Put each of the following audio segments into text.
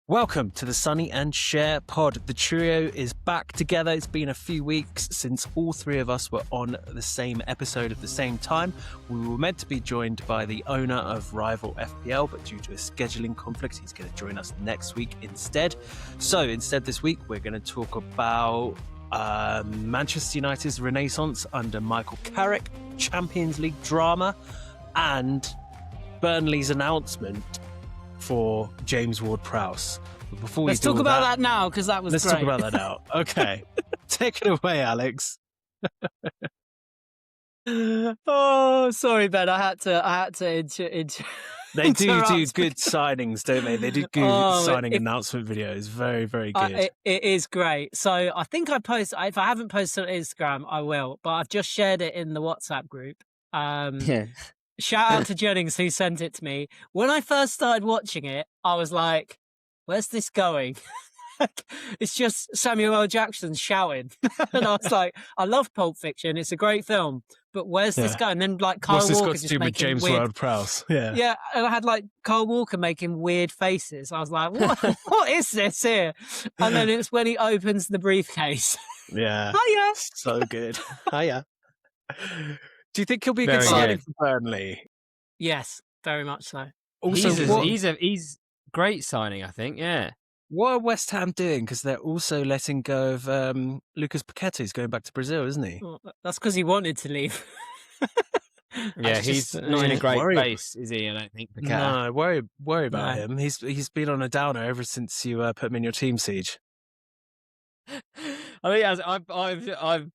Welcome to the Sonny and Cher pod. The trio is back together. It's been a few weeks since all three of us were on the same episode at the same time. We were meant to be joined by the owner of rival FPL, but due to a scheduling conflict, he's going to join us next week instead. So instead this week, we're going to talk about Manchester United's renaissance under Michael Carrick, Champions League drama, and Burnley's announcement for James Ward-Prowse. But before we Let's talk about that now, because that was Let's great. talk about that now. Okay. Take it away, Alex. Oh, sorry, Ben. I had to They do interrupt. good signings, don't they? They do good signing announcement videos. Very, very good. It is great. So I think I post. If I haven't posted on Instagram, I will. But I've just shared it in the WhatsApp group. Shout out to Jennings who sent it to me. When I first started watching it, I was like, "Where's this going?" It's just Samuel L. Jackson shouting, and I was like, "I love Pulp Fiction. It's a great film, but where's this going?" And then like Kyle What's this Walker got to just do with making James weird. Ward-Prowse? Yeah. Yeah, and I had like Kyle Walker making weird faces. I was like, what is this here? And then it's when he opens the briefcase. Yeah. Hiya. So good. Hiya. Do you think he'll be a Very good signing good. for Burnley? Yes, very much so. Also, he's great signing, I think. Yeah. what are West Ham doing? Because they're also letting go of Lucas Paquetá, who's going back to Brazil, isn't he? Well, that's because he wanted to leave. Yeah, he's not in a great worry- place, is he? I don't think. Paquetá. No, worry about No. him. He's been on a downer ever since you put him in your team, Siege. I think I've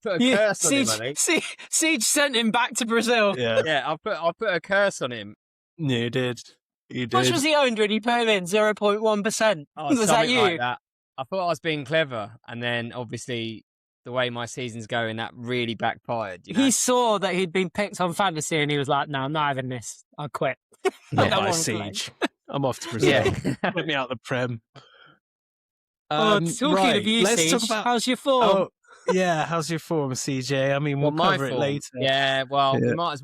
put a curse on him. I think. Siege sent him back to Brazil. Yeah, Yeah, I've put a curse on him. you did. You How much did. was he owned when you put him in? 0.1%. Oh, Was that something you? like that. I thought I was being clever, and then obviously the way my season's going, that really backfired. You know? He saw that he'd been picked on fantasy and he was like, "No, I'm not having this. I'll quit." Not I don't by want to play. Siege. I'm off to Brazil. Yeah. Let me out the Prem. Talking right, of you, let's Siege, talk about. how's your form? Oh, yeah, how's your form, CJ? I mean, we'll my cover it form. later. Yeah, well, Yeah. we might as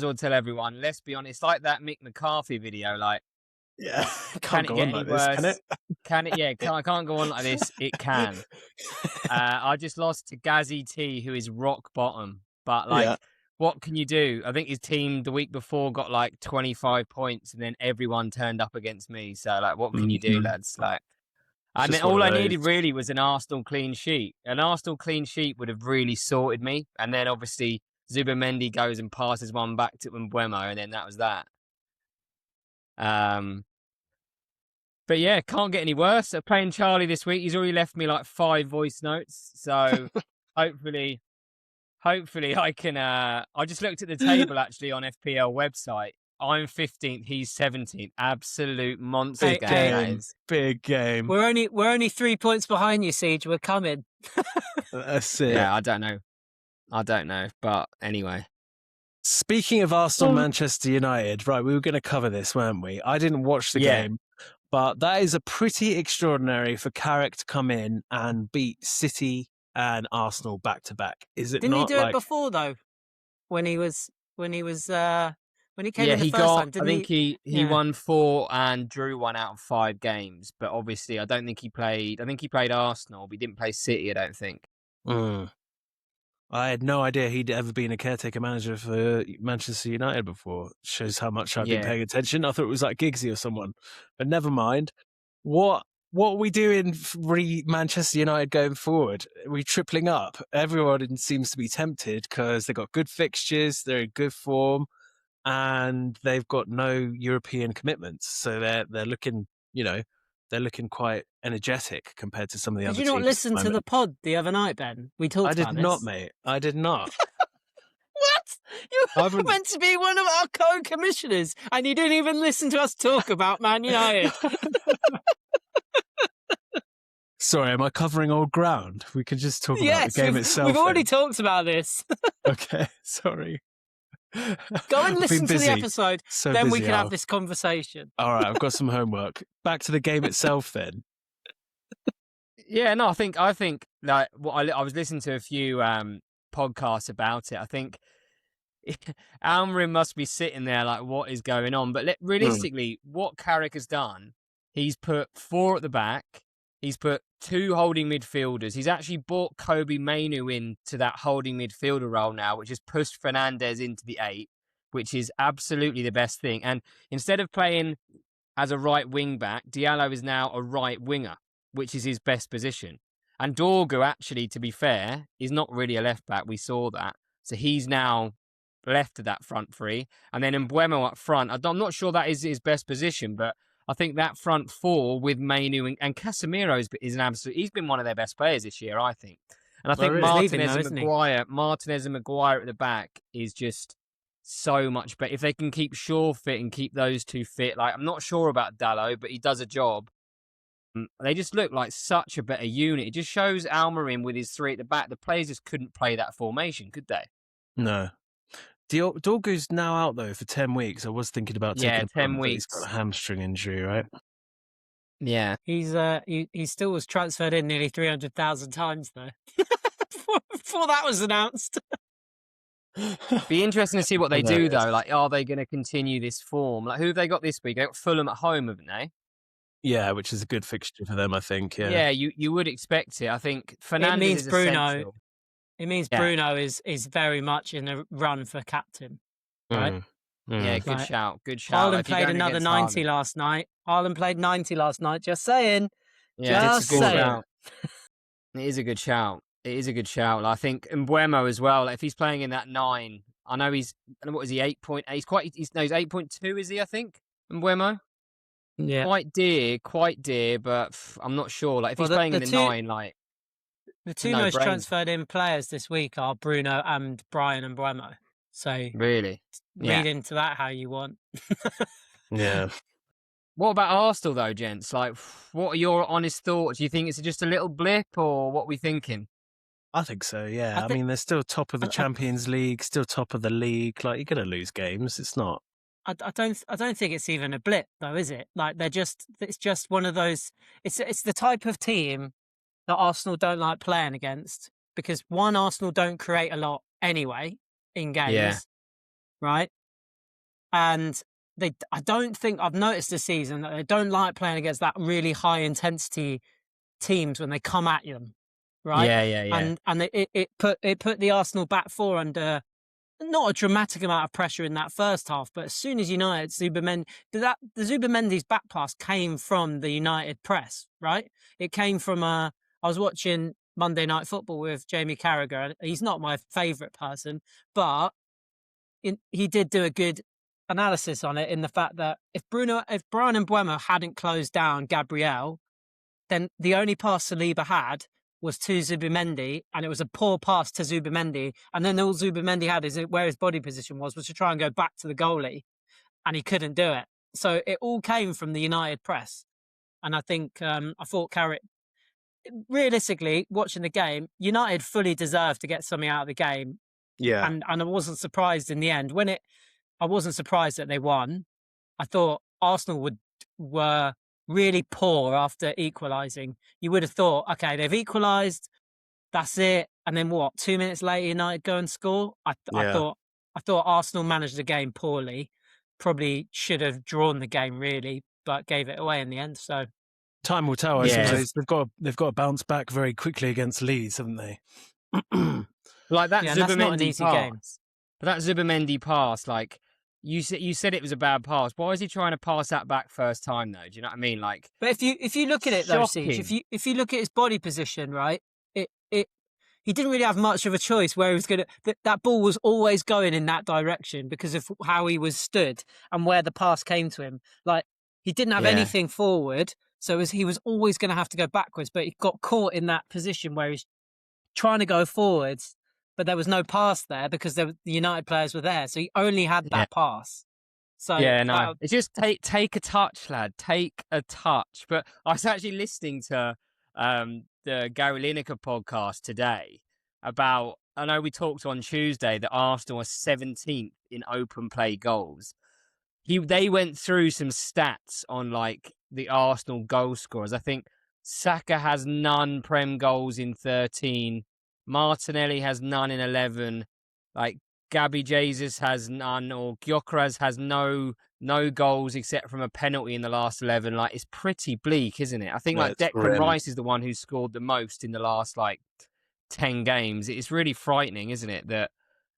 well tell everyone. Let's be honest, like that Mick McCarthy video. Like, Yeah. can Can't it go get on any like this, can worse? it? Can it? Yeah, I can't go on like this. It can. I just lost to Gazzy T, who is rock bottom. But like, Yeah. what can you do? I think his team the week before got like 25 points, and then everyone turned up against me. So like, what can you do, Mhm. lads? Like, and just then one all of I needed those. really was an Arsenal clean sheet. An Arsenal clean sheet would have really sorted me. And then obviously Zubimendi goes and passes one back to Mbeumo, and then that was that. But yeah, can't get any worse. I'm playing Charlie this week. He's already left me like 5 voice notes. So hopefully I can. I just looked at the table actually on FPL website. I'm 15th. He's 17th. Absolute monster Hey, game. hey. That is. Big game. We're only 3 points behind you, Siege. We're coming. That's it. Yeah, I don't know. But anyway. Speaking of Arsenal, Manchester United, right, we were going to cover this, weren't we? I didn't watch the Yeah. game, but that is a pretty extraordinary for Carrick to come in and beat City and Arsenal back to back. Is it Didn't he not do like... it before though? When he came Yeah, in the he first got. time, I didn't think he Yeah. won 4 and drew 1 out of 5 games. But obviously, I don't think he played. I think he played Arsenal, but he didn't play City. I don't think. Mm. I had no idea he'd ever been a caretaker manager for Manchester United before. Shows how much I've been Yeah. paying attention. I thought it was like Giggsy or someone, but never mind. What are we doing for Manchester United going forward? Are we tripling up? Everyone seems to be tempted because they've got good fixtures, they're in good form, and they've got no European commitments. So they're looking, they're looking quite energetic compared to some of the Did other you not teams. listen to the pod the other night, Ben? We talked I about did this. not, mate. I did not. What? You I were haven't- meant to be one of our co-commissioners, and you didn't even listen to us talk about Man United. Sorry, am I covering old ground? We can just talk about Yes, the game itself. we've already then. talked about this. Okay, sorry. Go and I've been listen to the busy. episode, So then we busy, can Al. have this conversation. All right, I've got some homework. Back to the game itself then. Yeah, no, I think like I was listening to a few podcasts about it. I think Almrin must be sitting there like, what is going on? But realistically, what Carrick has done, He's put 4 at the back. He's put 2 holding midfielders. He's actually brought Kobe Mainu into that holding midfielder role now, which has pushed Fernandes into the 8, which is absolutely the best thing. And instead of playing as a right wing back, Diallo is now a right winger, which is his best position. And Dorgu, actually, to be fair, is not really a left back. We saw that. So he's now left of that front 3. And then Mbeumo up front. I'm not sure that is his best position, but I think that front 4 with Mainu and Casemiro is an absolute. He's been one of their best players this year, I think. And I think Martinez and Maguire at the back is just so much better. If they can keep Shaw fit and keep those 2 fit, like I'm not sure about Dalot, but he does a job. They just look like such a better unit. It just shows Almiron with his 3 at the back. The players just couldn't play that formation, could they? No. Dorgu's now out though for 10 weeks. I was thinking about taking 10 weeks. He's got a hamstring injury, right? Yeah, he's he still was transferred in nearly 300,000 times though. before that was announced. Be interesting to see what they do though. Like, are they going to continue this form? Like, who have they got this week? They got Fulham at home, haven't they? Yeah, which is a good fixture for them, I think. Yeah, you would expect it. I think Fernandes it means is Bruno. essential. It means Bruno is very much in a run for captain, right? Yeah, good shout. Good shout. Haaland played another 90 last night. Haaland played 90 last night. Just saying. Yeah, just saying. It is a good shout. It is a good shout. I think Mbeumo as well. Like, if he's playing in that 9, I know he's. What is he? 8.8. He's 8.2. Is he? I think Mbeumo. Yeah. Quite dear, but I'm not sure. Like, if he's playing in the 9, like. The 2 most transferred in players this week are Bruno and Brian and Mbeumo. So really, read into that how you want. Yeah. What about Arsenal though, gents? Like, what are your honest thoughts? Do you think it's just a little blip, or what are we thinking? I think so. Yeah. I mean, they're still top of the Champions League, still top of the league. Like, you're gonna lose games. It's not. I don't think it's even a blip though, is it? Like, it's just one of those. It's the type of team that Arsenal don't like playing against, because one, Arsenal don't create a lot anyway in games, right? And I don't think I've noticed this season that they don't like playing against that really high intensity teams when they come at them, right? Yeah. And it put the Arsenal back 4 under not a dramatic amount of pressure in that first half, but as soon as United the Zubamendi's back pass came from the United press, right? It came from I was watching Monday Night Football with Jamie Carragher, and he's not my favourite person, but he did do a good analysis on it in the fact that if Brian Mbeumo hadn't closed down Gabriel, then the only pass Saliba had was to Zubimendi, and it was a poor pass to Zubimendi, and then all Zubimendi had is where his body position was to try and go back to the goalie, and he couldn't do it. So it all came from the United press, and I think I thought Carrick. Realistically, watching the game, United fully deserved to get something out of the game. Yeah. And I wasn't surprised in the end. I wasn't surprised that they won. I thought Arsenal were really poor after equalising. You would have thought, okay, they've equalised, that's it. And then what? 2 minutes later, United go and score. I thought Arsenal managed the game poorly. Probably should have drawn the game really, but gave it away in the end. So. Time will tell, I suppose. They've got to bounce back very quickly against Leeds, haven't they? Like that that's not an easy game. But that Zubimendi pass, like you said it was a bad pass. Why is he trying to pass that back first time though? Do you know what I mean? Like, but if you look at it though, Siege, if you look at his body position, right, he didn't really have much of a choice where he was going to. That ball was always going in that direction because of how he was stood and where the pass came to him. Like, he didn't have anything forward. So he was always going to have to go backwards, but he got caught in that position where he's trying to go forwards, but there was no pass there because the United players were there. So he only had that pass. So it's just take a touch, lad. Take a touch. But I was actually listening to the Gary Lineker podcast today about. I know we talked on Tuesday that Arsenal are 17th in open play goals. They went through some stats on like the Arsenal goal scorers. I think Saka has none Prem goals in 13. Martinelli has none in 11. Like Gabby Jesus has none, or Gyökeres has no no goals except from a penalty in the last 11. Like, it's pretty bleak, isn't it? I think like Declan grim. Rice is the one who scored the most in the last like 10 games. It's really frightening, isn't it, that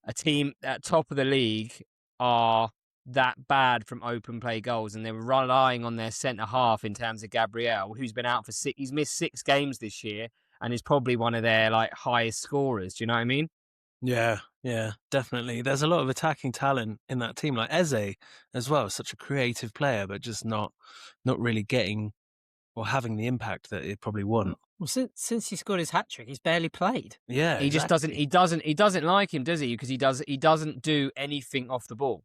a team at top of the league are that bad from open play goals, and they're relying on their centre half in terms of Gabriel, who's been out for he's missed 6 games this year and is probably one of their like highest scorers. Do you know what I mean? Yeah, definitely. There's a lot of attacking talent in that team, like Eze as well, such a creative player, but just not really getting or having the impact that it probably won. Well, since he scored his hat trick, he's barely played. Yeah, he just doesn't. He doesn't like him, does he? Because he doesn't do anything off the ball.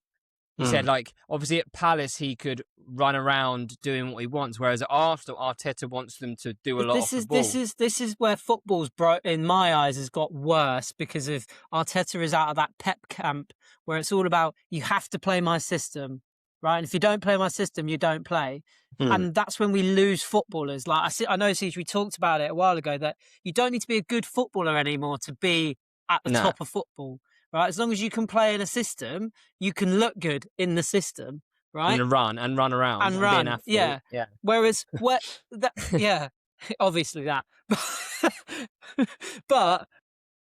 He said, like, obviously at Palace he could run around doing what he wants, whereas at Arsenal, Arteta wants them to do a lot off the ball. This is where football's in my eyes has got worse, because of Arteta is out of that Pep camp where it's all about you have to play my system, right? And if you don't play my system, you don't play. And that's when we lose footballers. Like I know, Siege, we talked about it a while ago, that you don't need to be a good footballer anymore to be at the top of football. Right, as long as you can play in a system, you can look good in the system, right? And run around and run, be an athlete. yeah. Whereas, obviously that, but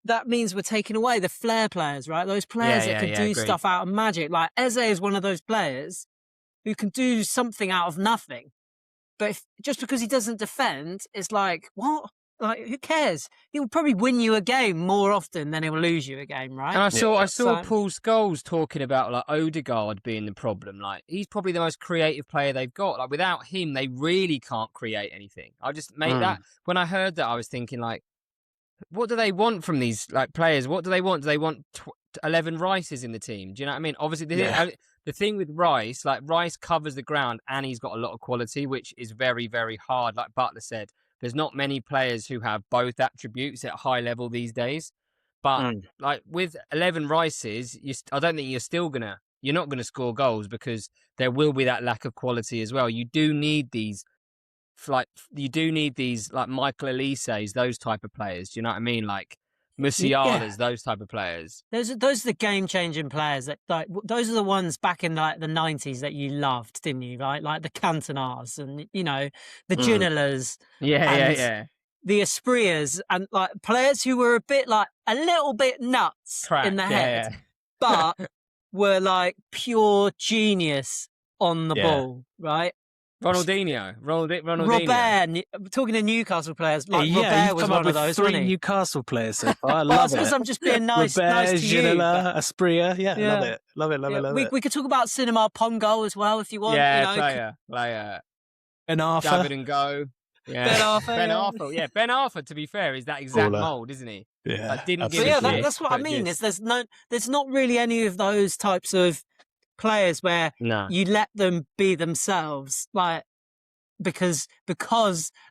that means we're taking away the flair players, right? Those players that can do stuff out of magic. Like Eze is one of those players who can do something out of nothing, but just because he doesn't defend, it's like, what? Like, who cares? He'll probably win you a game more often than he'll lose you a game, right? And I saw Paul Scholes talking about like Odegaard being the problem. Like, he's probably the most creative player they've got. Like, without him, they really can't create anything. I just made that when I heard that, I was thinking like, what do they want from these like players? What do they want? Do they want 11 Rices in the team? Do you know what I mean? Obviously, the thing with Rice, like Rice covers the ground and he's got a lot of quality, which is very, very hard. Like Butler said, there's not many players who have both attributes at high level these days. But like with 11 Rices, I don't think you're not gonna score goals, because there will be that lack of quality as well. You do need these like Michael Elise's, those type of players. Do you know what I mean? Like Musiala's, those type of players. Those are the game-changing players that, like, those are the ones back in like the 90s that you loved, didn't you? Right, like the Cantonars and the Ginolas, the Esprias, and like players who were a little bit nuts in the head, but were like pure genius on the ball, right? Ronaldinho. Robert, talking to Newcastle players, like Robert was one of those, wasn't he? Newcastle players so far. I love it. I'm just being nice, Robert, nice to Ginola, Aspria, love it. We could talk about Cinema Pongo as well if you want. Player. Ben Arthur. David and Go. Yeah. Ben Arthur, to be fair, is that exact mould, isn't he? Yeah. Like, didn't give a shit, that's what I mean. Is there's not really any of those types of players where you let them be themselves, like because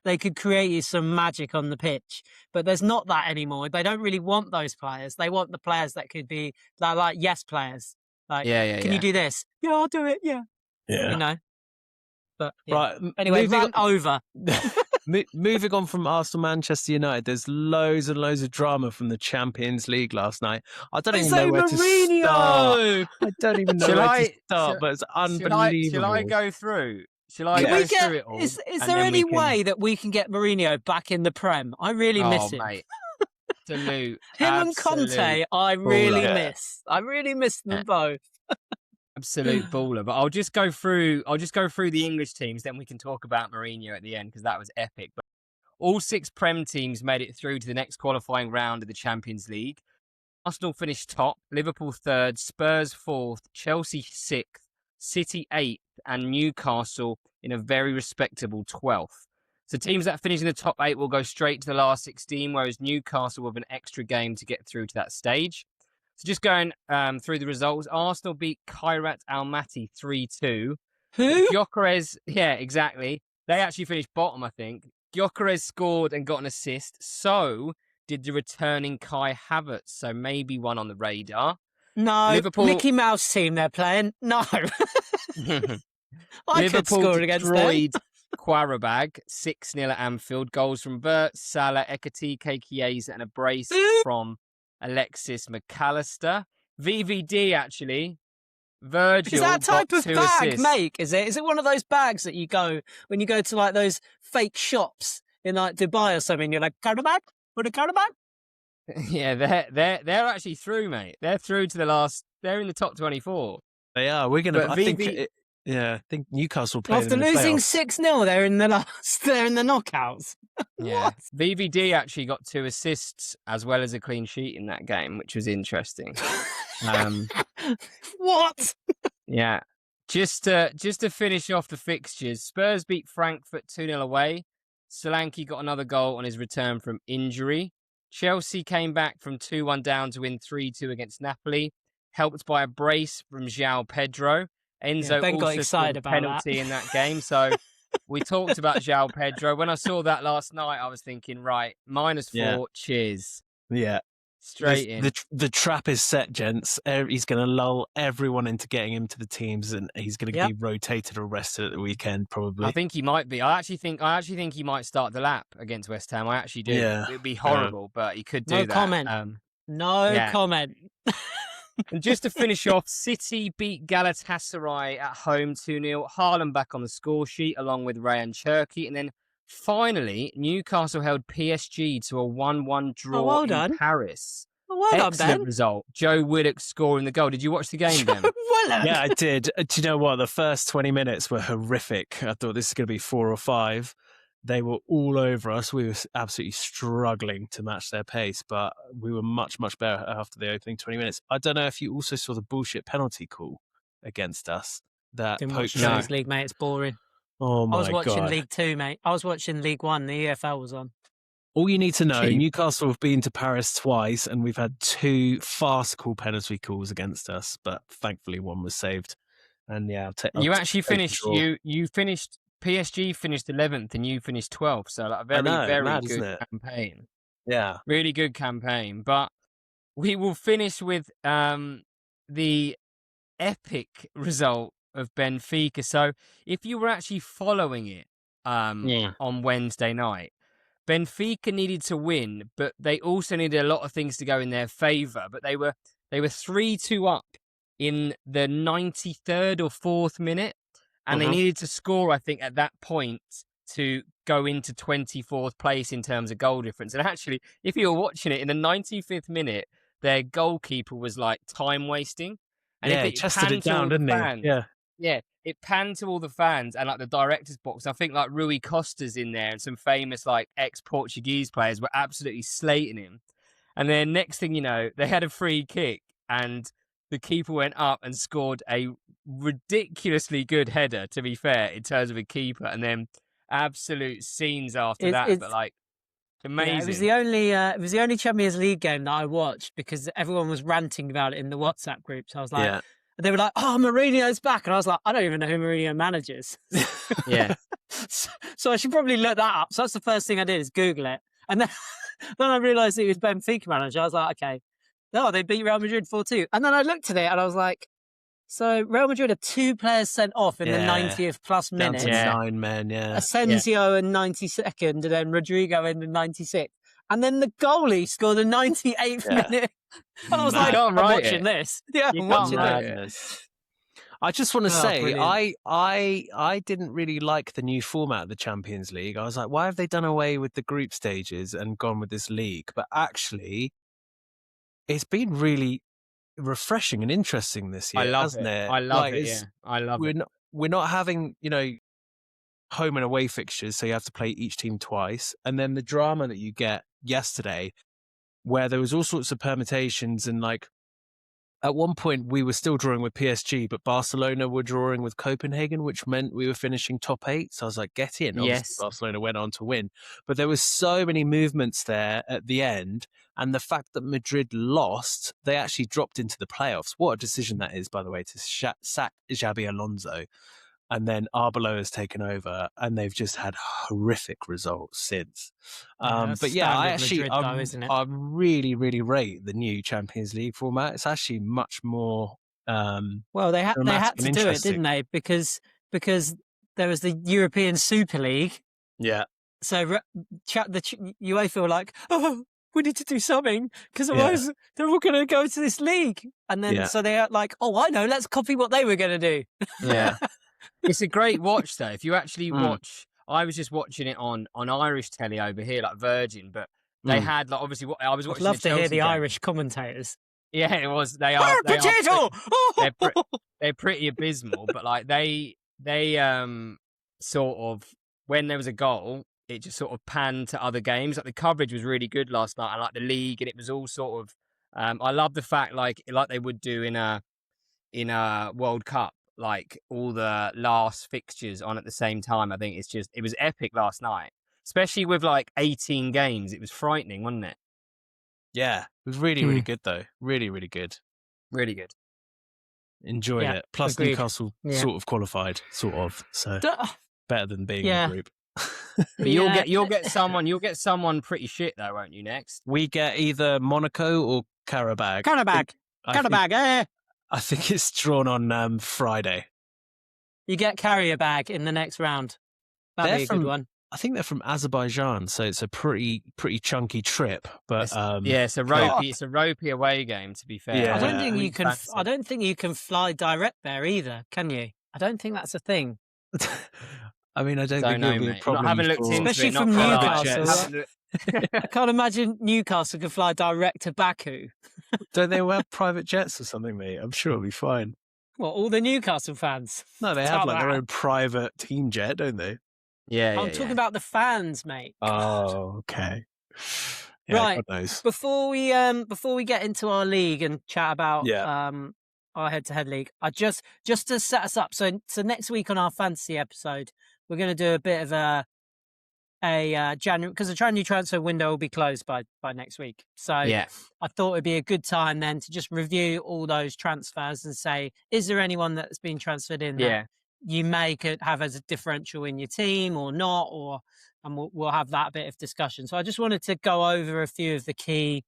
they could create you some magic on the pitch. But there's not that anymore. They don't really want those players. They want the players that could be like yes players. Like, can you do this? Yeah, I'll do it. Yeah. But right. Anyway, over. Moving on from Arsenal, Manchester United, there's loads and loads of drama from the Champions League last night. I don't even know where to start. I don't even know where to start, but it's unbelievable. Shall I go through? Shall I go through it all? Is there any way that we can get Mourinho back in the Prem? I really miss him. Mate. Absolute. Him and Conte, I really miss. I really miss them both. Absolute baller. But I'll just go through the English teams, then we can talk about Mourinho at the end, because that was epic. But all 6 Prem teams made it through to the next qualifying round of the Champions League. Arsenal finished top, Liverpool 3rd, Spurs 4th, Chelsea 6th, City 8th, and Newcastle in a very respectable 12th. So teams that finish in the top 8 will go straight to the last 16, whereas Newcastle will have an extra game to get through to that stage. So just going through the results, Arsenal beat Kairat Almaty 3-2. Who? Gyökeres, yeah, exactly. They actually finished bottom, I think. Gyökeres scored and got an assist. So did the returning Kai Havertz. So maybe one on the radar. No, Liverpool... Mickey Mouse team they're playing. No. I could score against them. Liverpool destroyed Qarabag 6-0 at Anfield. Goals from Bert, Salah, Ekatike, Chiesa, and a brace from Alexis McAllister. VVD, actually, Virgil Is that got type of 2 bag assists. make? Is it one of those bags that you go when you go to like those fake shops in like Dubai or something? You're like, carry bag, put a carry bag. Yeah, they're actually through, mate. They're through to the last. They're in the top 24. They are. We're gonna. But I think. I think Newcastle playing After them in the losing playoffs. 6-0, they're in the last. They're in the knockouts. Yeah, What? VVD actually got 2 assists as well as a clean sheet in that game, which was interesting. What? Yeah, just to finish off the fixtures, Spurs beat Frankfurt 2-0 away. Solanke got another goal on his return from injury. Chelsea came back from 2-1 down to win 3-2 against Napoli, helped by a brace from João Pedro. Enzo Ben got also excited scored a about penalty in that game, so we talked about João Pedro. When I saw that last night, I was thinking, right, -4, cheers. Yeah. Straight in. The trap is set, gents. He's going to lull everyone into getting him to the teams, and he's going to be rotated or rested at the weekend, probably. I think he might be. I actually think he might start the lap against West Ham. I actually do. Yeah. It'd be horrible, but he could do No that. comment. No comment. And just to finish off, City beat Galatasaray at home 2-0. Haaland back on the score sheet along with Ryan Cherki. And then finally, Newcastle held PSG to a 1-1 draw in Paris. Excellent result. Joe Willock scoring the goal. Did you watch the game, Ben? Yeah, I did. Do you know what? The first 20 minutes were horrific. I thought this is going to be 4 or 5. They were all over us. We were absolutely struggling to match their pace, but we were much, much better after the opening 20 minutes. I don't know if you also saw the bullshit penalty call against us. Didn't watch Champions League, mate. It's boring. Oh, my God. I was watching League 2, mate. I was watching League 1. The EFL was on. All you need to know, Newcastle have been to Paris twice, and we've had 2 farcical penalty calls against us, but thankfully one was saved. And yeah, you actually finished. You finished. PSG finished 11th, and you finished 12th. So like a very good campaign. Yeah, really good campaign. But we will finish with the epic result of Benfica. So if you were actually following it on Wednesday night, Benfica needed to win, but they also needed a lot of things to go in their favour. But they were 3-2 up in the 93rd or 4th minute, and they needed to score, I think, at that point to go into 24th place in terms of goal difference. And actually, if you were watching it in the 95th minute, their goalkeeper was like time wasting. And he chested it down, didn't he? Yeah, it panned to all the fans and like the director's box. I think like Rui Costa's in there, and some famous like ex-Portuguese players were absolutely slating him. And then next thing you know, they had a free kick, and the keeper went up and scored a ridiculously good header, to be fair, in terms of a keeper. And then absolute scenes after that, but like amazing. Yeah, it was the only Champions League game that I watched because everyone was ranting about it in the WhatsApp group. So I was like, they were like, "Oh, Mourinho's back," and I was like, "I don't even know who Mourinho manages." Yeah. So I should probably look that up. So that's the first thing I did is Google it, and then I realised it was Benfica manager. I was like, okay, they beat Real Madrid 4-2, and then I looked at it and I was like, so Real Madrid had 2 players sent off in the 90th plus minute. Down to 9 men, Asensio in 92nd, and then Rodrigo in the 96th. And then the goalie scored the 98th minute. And I was like, I'm watching this. Yeah, I'm watching this. I just want to say, I didn't really like the new format of the Champions League. I was like, why have they done away with the group stages and gone with this league? But actually, it's been really refreshing and interesting this year, hasn't it? I love it. Yeah, I love it. We're not having, home and away fixtures, so you have to play each team twice. And then the drama that you get yesterday, where there was all sorts of permutations, and like at one point we were still drawing with PSG, but Barcelona were drawing with Copenhagen, which meant we were finishing top 8. So I was like, get in. Obviously, Barcelona went on to win. But there was so many movements there at the end. And the fact that Madrid lost, they actually dropped into the playoffs. What a decision that is, by the way, to sack Xabi Alonso. And then Arbeloa has taken over, and they've just had horrific results since. But yeah, I really, really rate the new Champions League format. It's actually much more. Well, they had to do it, didn't they? Because there was the European Super League. Yeah. So the UEFA were like, oh, we need to do something because otherwise they're all going to go to this league. And then so they're like, oh, I know, let's copy what they were going to do. Yeah. It's a great watch, though. If you actually watch, I was just watching it on Irish telly over here, like Virgin, but they had, like, obviously, what I was watching. I'd love the to hear the game. Irish commentators. Yeah, it was. They are. Potato! They're pretty abysmal, but like they sort of, when there was a goal, it just sort of panned to other games. Like the coverage was really good last night, and like the league, and it was all sort of. I love the fact like they would do in a World Cup, like all the last fixtures on at the same time. I think it was epic last night, especially with like 18 games. It was frightening, wasn't it? Yeah, it was really, really good though. Really, really good. Really good. Enjoyed it. Plus agreed. Newcastle sort of qualified, sort of. So better than being in the group. But you'll get someone pretty shit though, won't you? Next we get either Monaco or Karabag. I think it's drawn on Friday. You get Karabag in the next round. That'd be a good one. I think they're from Azerbaijan, so it's a pretty chunky trip. But it's a ropey away game. To be fair, Yeah. I don't think you can fly direct there either, can you? I don't think that's a thing. I mean, I don't think it'll be a problem. I haven't looked into especially it, from Newcastle. I can't imagine Newcastle could fly direct to Baku. Don't they all have private jets or something, mate? I'm sure it'll be fine. Well, all the Newcastle fans. No, they have like their own private team jet, don't they? Yeah, I'm talking about the fans, mate. Oh, okay. Yeah, right. God knows. Before we get into our league and chat about our head-to-head league, I just to set us up. So next week on our fantasy episode, we're going to do a bit of a January, because the January transfer window will be closed by next week. So I thought it'd be a good time then to just review all those transfers and say, is there anyone that's been transferred in that you could have as a differential in your team or not, and we'll have that bit of discussion. So I just wanted to go over a few of the key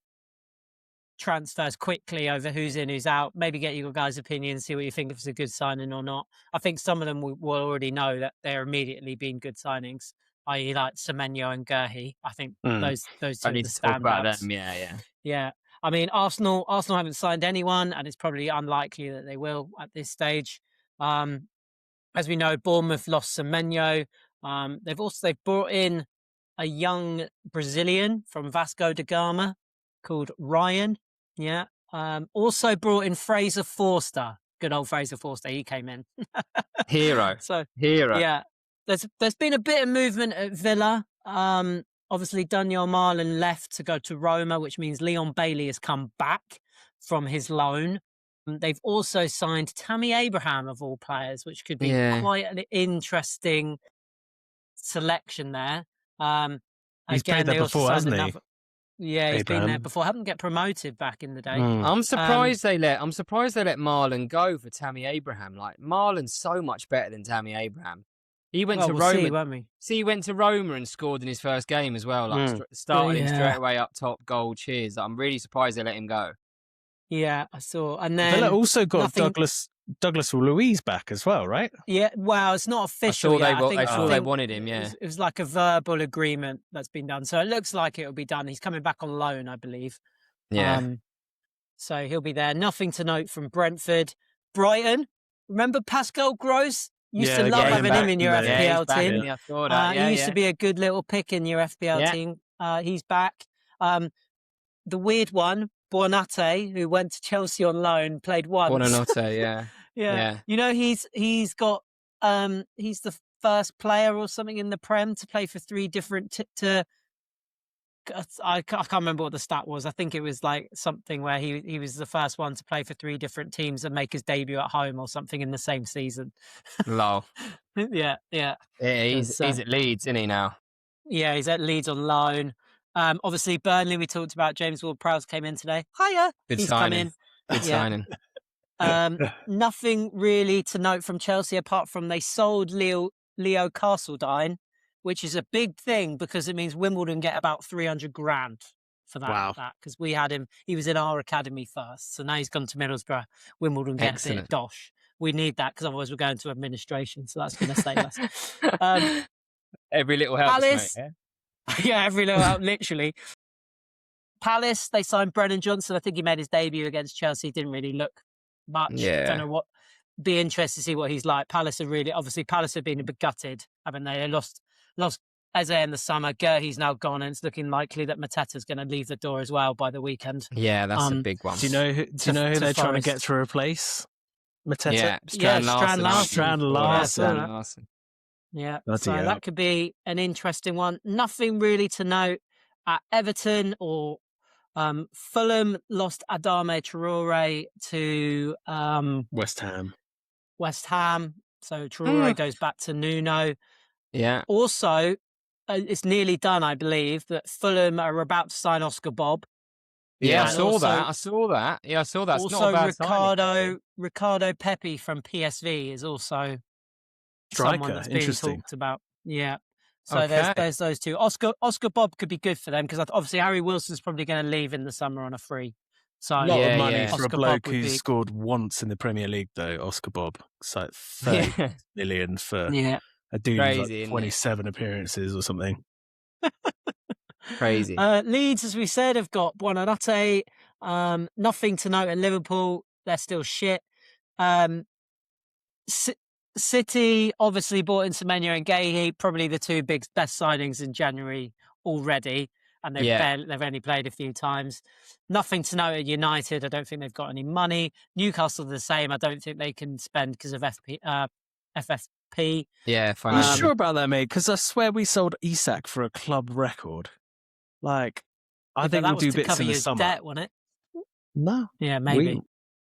transfers quickly over who's in, who's out, maybe get your guys' opinions, see what you think if it's a good signing or not. I think some of them will already know that they're immediately been good signings, i.e. like Semenyo and Gerhi. I think those two are the standouts. Yeah. I mean, Arsenal haven't signed anyone, and it's probably unlikely that they will at this stage. As we know, Bournemouth lost Semenyo. They've brought in a young Brazilian from Vasco da Gama called Ryan. Yeah. Also brought in Fraser Forster. Good old Fraser Forster. He came in. Hero. Yeah. There's been a bit of movement at Villa. Obviously, Daniel Marlon left to go to Roma, which means Leon Bailey has come back from his loan. They've also signed Tammy Abraham, of all players, which could be quite an interesting selection there. He's played there before, hasn't he? Yeah, he's been there before. Haven't get promoted back in the day. I'm surprised they let Marlon go for Tammy Abraham. Like, Marlon's so much better than Tammy Abraham. He went to Roma. See, won't we? See, he went to Roma and scored in his first game as well. Like, started him straight away up top, goal, cheers. I'm really surprised they let him go. Yeah, I saw. And then Villa also got Douglas Luiz back as well, right? Yeah, well, it's not official yet. I saw they wanted him, yeah. It was like a verbal agreement that's been done. So it looks like it'll be done. He's coming back on loan, I believe. Yeah. So he'll be there. Nothing to note from Brentford. Brighton, remember Pascal Gross? Used to love having him in your FPL team. He used to be a good little pick in your FPL team. He's back. The weird one, Buonanotte, who went to Chelsea on loan, played once. Buonanotte, yeah. You know, he's the first player or something in the Prem to play for three different I can't remember what the stat was. I think it was like something where he was the first one to play for three different teams and make his debut at home or something in the same season. Lol. Yeah. He's at Leeds, isn't he now? Yeah, he's at Leeds on loan. Obviously, Burnley, we talked about. James Ward-Prowse came in today. Hiya. He's signing. Good signing. Nothing really to note from Chelsea apart from they sold Leo Castledine, which is a big thing because it means Wimbledon get about 300 grand for that. Wow. Because we had him, he was in our academy first. So now he's gone to Middlesbrough. Wimbledon get a bit of dosh. We need that because otherwise we're going to administration. So that's going to save us. Every little helps, Palace, mate, yeah, every little help, literally. Palace, they signed Brennan Johnson. I think he made his debut against Chelsea. Didn't really look much. Yeah. Don't know what. Be interested to see what he's like. Palace have been a bit gutted, haven't they? They lost Eze in the summer. Gerhi's now gone, and it's looking likely that Mateta's going to leave the door as well by the weekend. Yeah, that's a big one. Do you know who they're trying to get to replace Mateta? Yeah, Strand Larsen. Yeah, so that could be an interesting one. Nothing really to note at Everton or Fulham lost Adama Traore to West Ham. So Traore goes back to Nuno. Yeah. Also, it's nearly done, I believe, that Fulham are about to sign Oscar Bob. Yeah, I saw that. Yeah, I saw that. It's Also, not a bad Ricardo Pepi from PSV is also someone that's being talked about. Yeah. So there's those two. Oscar Bob could be good for them because obviously Harry Wilson's probably going to leave in the summer on a free. So a lot of money for a bloke who's scored once in the Premier League, though. Oscar Bob, it's like 30 million for a dude with like 27 appearances or something. Crazy. Leeds, as we said, have got Buonanotte. Nothing to note in Liverpool. They're still shit. City obviously bought in Semenyo and Guehi, probably the two best signings in January already, and they've only played a few times. Nothing to note at United. I don't think they've got any money. Newcastle the same. I don't think they can spend because of FFP. Yeah, I'm not sure about that, mate, because I swear we sold Isak for a club record. Like, I think we'll do bits in the summer. Debt, wasn't it? No. Yeah, maybe.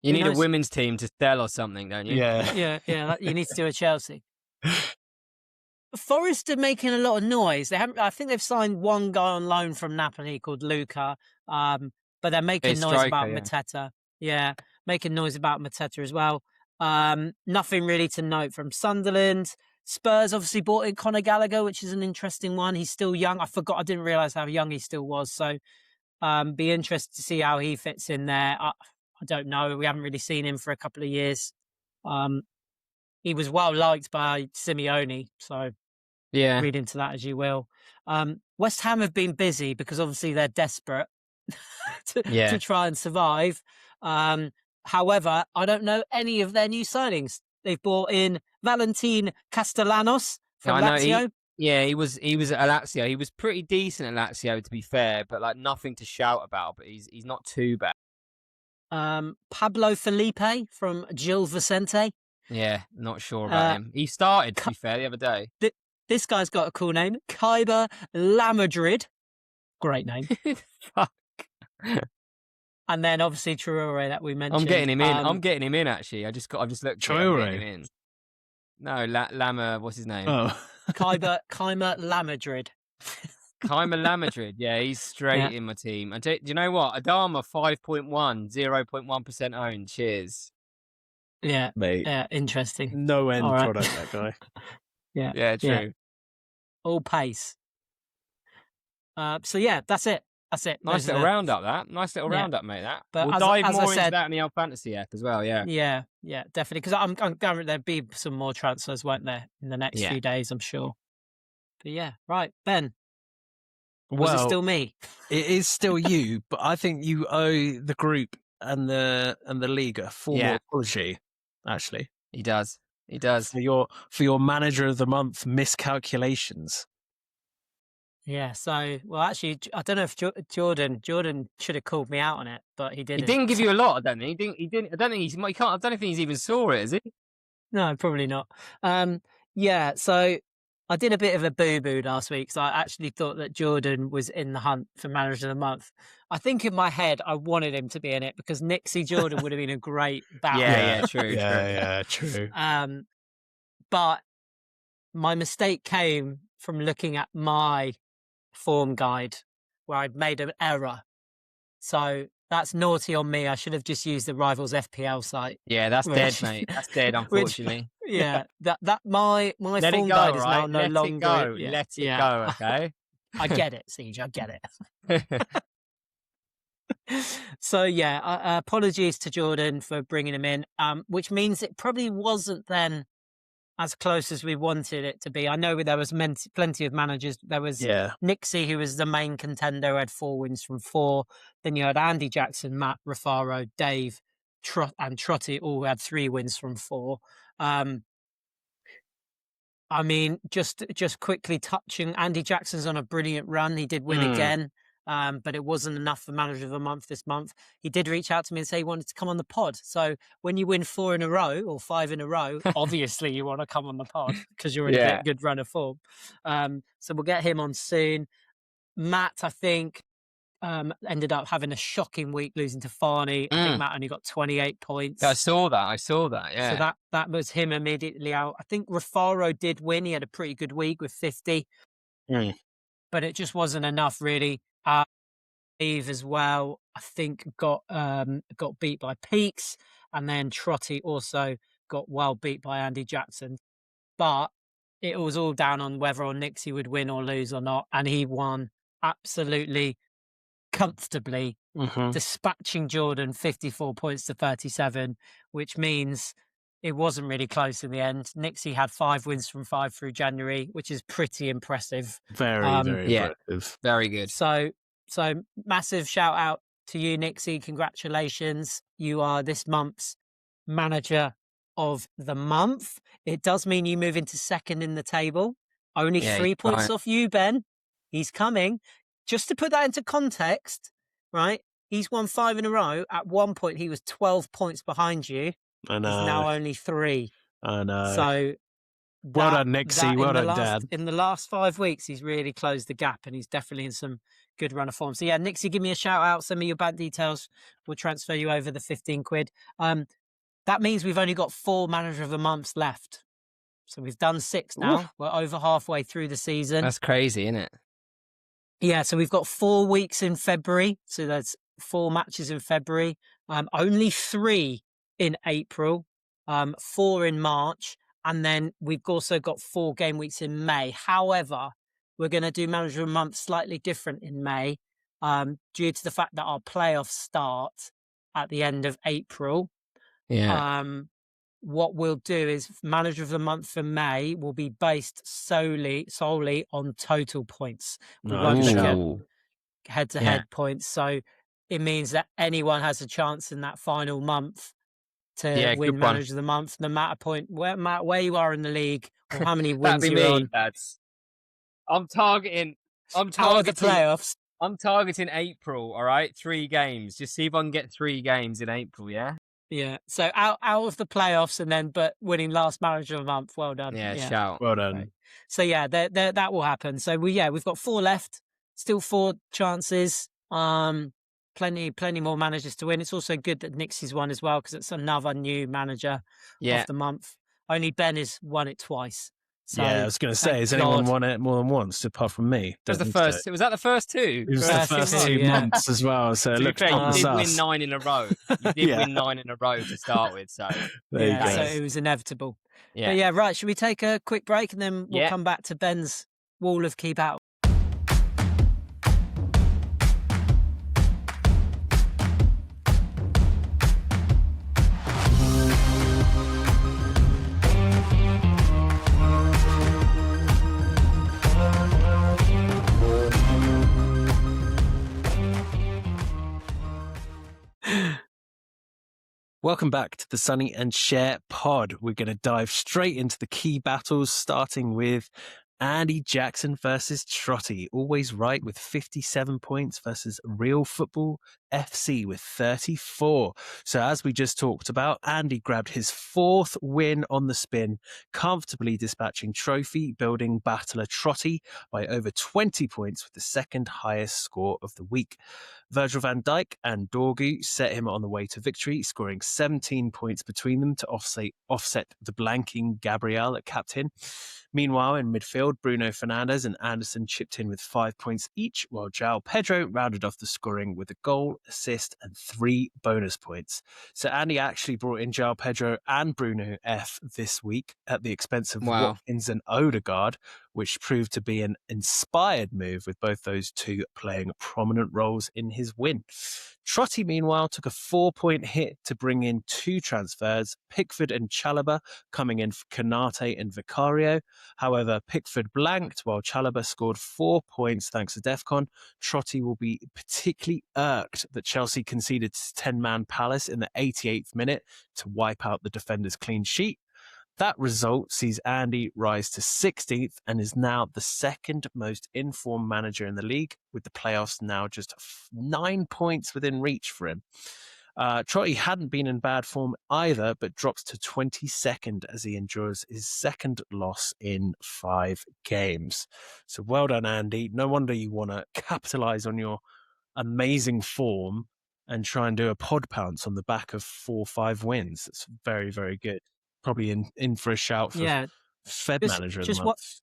You need a women's team to sell or something, don't you? Yeah. You need to do a Chelsea. Forest are making a lot of noise. I think they've signed one guy on loan from Napoli called Luca, but they're making noise about Mateta. Yeah, making noise about Mateta as well. Nothing really to note from Sunderland. Spurs obviously bought in Conor Gallagher, which is an interesting one. He's still young. I didn't realise how young he still was. So be interested to see how he fits in there. I don't know. We haven't really seen him for a couple of years. He was well liked by Simeone, so read into that as you will. West Ham have been busy because obviously they're desperate to try and survive. However, I don't know any of their new signings. They've brought in Valentin Castellanos from Lazio. He was at Lazio. He was pretty decent at Lazio, to be fair, but like nothing to shout about. But he's not too bad. Pablo Felipe from Gil Vicente. Yeah, not sure about him. He started, to be fair, the other day. This guy's got a cool name. Kaiba Lamadrid. Great name. Fuck. And then obviously Traore that we mentioned. I'm getting him in. Actually, I just looked. Traore. No, Lama. What's his name? Oh, Kaima Lamadrid. Kaima Lamadrid. Yeah, he's straight in my team. And do you know what? Adama 5.1, 0.1% owned. Cheers. Yeah, mate. Yeah, interesting. No end product, that guy. Yeah, true. Yeah. All pace. So yeah, that's it. Nice little roundup, mate. That. But we'll dive more into that in the Old Fantasy app as well. Yeah, definitely. Because I'm guaranteed there'll be some more transfers, won't there, in the next few days? I'm sure. But yeah, right, Ben. Was it still me? It is still you, but I think you owe the group and the league a formal apology. Actually, he does for your manager of the month miscalculations. Yeah, so actually, I don't know if Jordan should have called me out on it, but he didn't. He didn't give you a lot, I don't think. He didn't. I don't think he can't. I don't think he's even saw it, is he? No, probably not. Yeah, so I did a bit of a boo-boo last week, so I actually thought that Jordan was in the hunt for manager of the month. I think in my head I wanted him to be in it because Nixxy Jordan would have been a great battle. Yeah, true. Yeah, true. But my mistake came from looking at my form guide where I'd made an error. So that's naughty on me. I should have just used the Rivals FPL site. Yeah, that's dead, mate. That's dead, unfortunately. That my form guide is now no longer. Let it go, okay? I get it, Siege. I get it. So apologies to Jordan for bringing him in, which means it probably wasn't then as close as we wanted it to be. I know there was plenty of managers. There was Nixxy, who was the main contender, who had 4 wins from 4. Then you had Andy Jackson, Matt Rafaro, Dave, and Trotty all had 3 wins from 4. I mean, just quickly touching, Andy Jackson's on a brilliant run. He did win again, but it wasn't enough for Manager of the Month this month. He did reach out to me and say he wanted to come on the pod. So when you win 4 in a row or 5 in a row, obviously you want to come on the pod because you're in a good run of form. So we'll get him on soon. Matt, I think, ended up having a shocking week, losing to Farney. I think Matt only got 28 points. I saw that. Yeah. So that was him immediately out. I think Rafaro did win. He had a pretty good week with 50, but it just wasn't enough really. Eve as well, I think got beat by Peaks, and then Trotty also got well beat by Andy Jackson. But it was all down on whether or Nixxy would win or lose or not, and he won absolutely comfortably, dispatching Jordan 54 points to 37, which means it wasn't really close in the end. Nixxy had 5 wins from 5 through January, which is pretty impressive. Very impressive. Very good. So massive shout out to you, Nixxy. Congratulations. You are this month's Manager of the Month. It does mean you move into second in the table. Only 3 points off you, Ben. He's coming. Just to put that into context, right? He's won 5 in a row. At one point, he was 12 points behind you. I know. He's now only 3. I know. So well done, Nixxy. Well done, Dad. In the last 5 weeks, he's really closed the gap, and he's definitely in some good run of form. So yeah, Nixxy, give me a shout out. Send me your bank details. We'll transfer you over the 15 quid. That means we've only got 4 Manager of the Months left. So we've done 6 now. Oof. We're over halfway through the season. That's crazy, isn't it? Yeah, so we've got 4 weeks in February. So there's 4 matches in February. Only 3 in April, 4 in March, and then we've also got 4 game weeks in May. However, we're going to do Manager of the Month slightly different in May, due to the fact that our playoffs start at the end of April. Yeah. What we'll do is Manager of the Month for May will be based solely on total points. We won't look at head-to-head points. So it means that anyone has a chance in that final month to win Manager of the Month, no matter where you are in the league or how many wins you're on. Lads. I'm targeting the playoffs. I'm targeting April. All right, 3 games. Just see if I can get 3 games in April. Yeah. Yeah, so out of the playoffs, and then but winning last Manager of the Month. Well done. Yeah. Shout. Well done. Right. So yeah, that will happen. So we've got 4 left, still 4 chances. Plenty more managers to win. It's also good that Nixxy's won as well because it's another new Manager of the month. Only Ben has won it twice. So, I was going to say, has anyone won it more than once apart from me? Was that the first 2? It was the first 2 months as well. So it looked you did win 9 in a row. You did win 9 in a row to start with. So there you go. So it was inevitable. Yeah. But yeah, right. Should we take a quick break and then we'll come back to Ben's wall of keep out? Welcome back to the Sonny and Cher pod. We're going to dive straight into the key battles, starting with Andy Jackson versus Trotty. Always right with 57 points versus Real Football FC with 34. So as we just talked about, Andy grabbed his 4th win on the spin, comfortably dispatching trophy building battler Trotty by over 20 points with the 2nd highest score of the week. Virgil van Dijk and Dorgu set him on the way to victory, scoring 17 points between them to offset the blanking Gabriel at captain. Meanwhile, in midfield, Bruno Fernandes and Anderson chipped in with 5 points each, while João Pedro rounded off the scoring with a goal, assist, and 3 bonus points. So Andy actually brought in João Pedro and Bruno F this week at the expense of Watkins and Odegaard, which proved to be an inspired move, with both those two playing prominent roles in his win. Trotty, meanwhile, took a 4-point hit to bring in 2 transfers, Pickford and Chalobah coming in for Konate and Vicario. However, Pickford blanked while Chalobah scored 4 points thanks to DEFCONNed. Trotty will be particularly irked that Chelsea conceded to 10-man Palace in the 88th minute to wipe out the defender's clean sheet. That result sees Andy rise to 16th and is now the second most informed manager in the league, with the playoffs now just 9 points within reach for him. Trotty hadn't been in bad form either, but drops to 22nd as he endures his second loss in 5 games. So well done, Andy. No wonder you want to capitalise on your amazing form and try and do a pod pounce on the back of 4 or 5 wins. It's very, very good. Probably in for a shout for Fed Manager of the Month.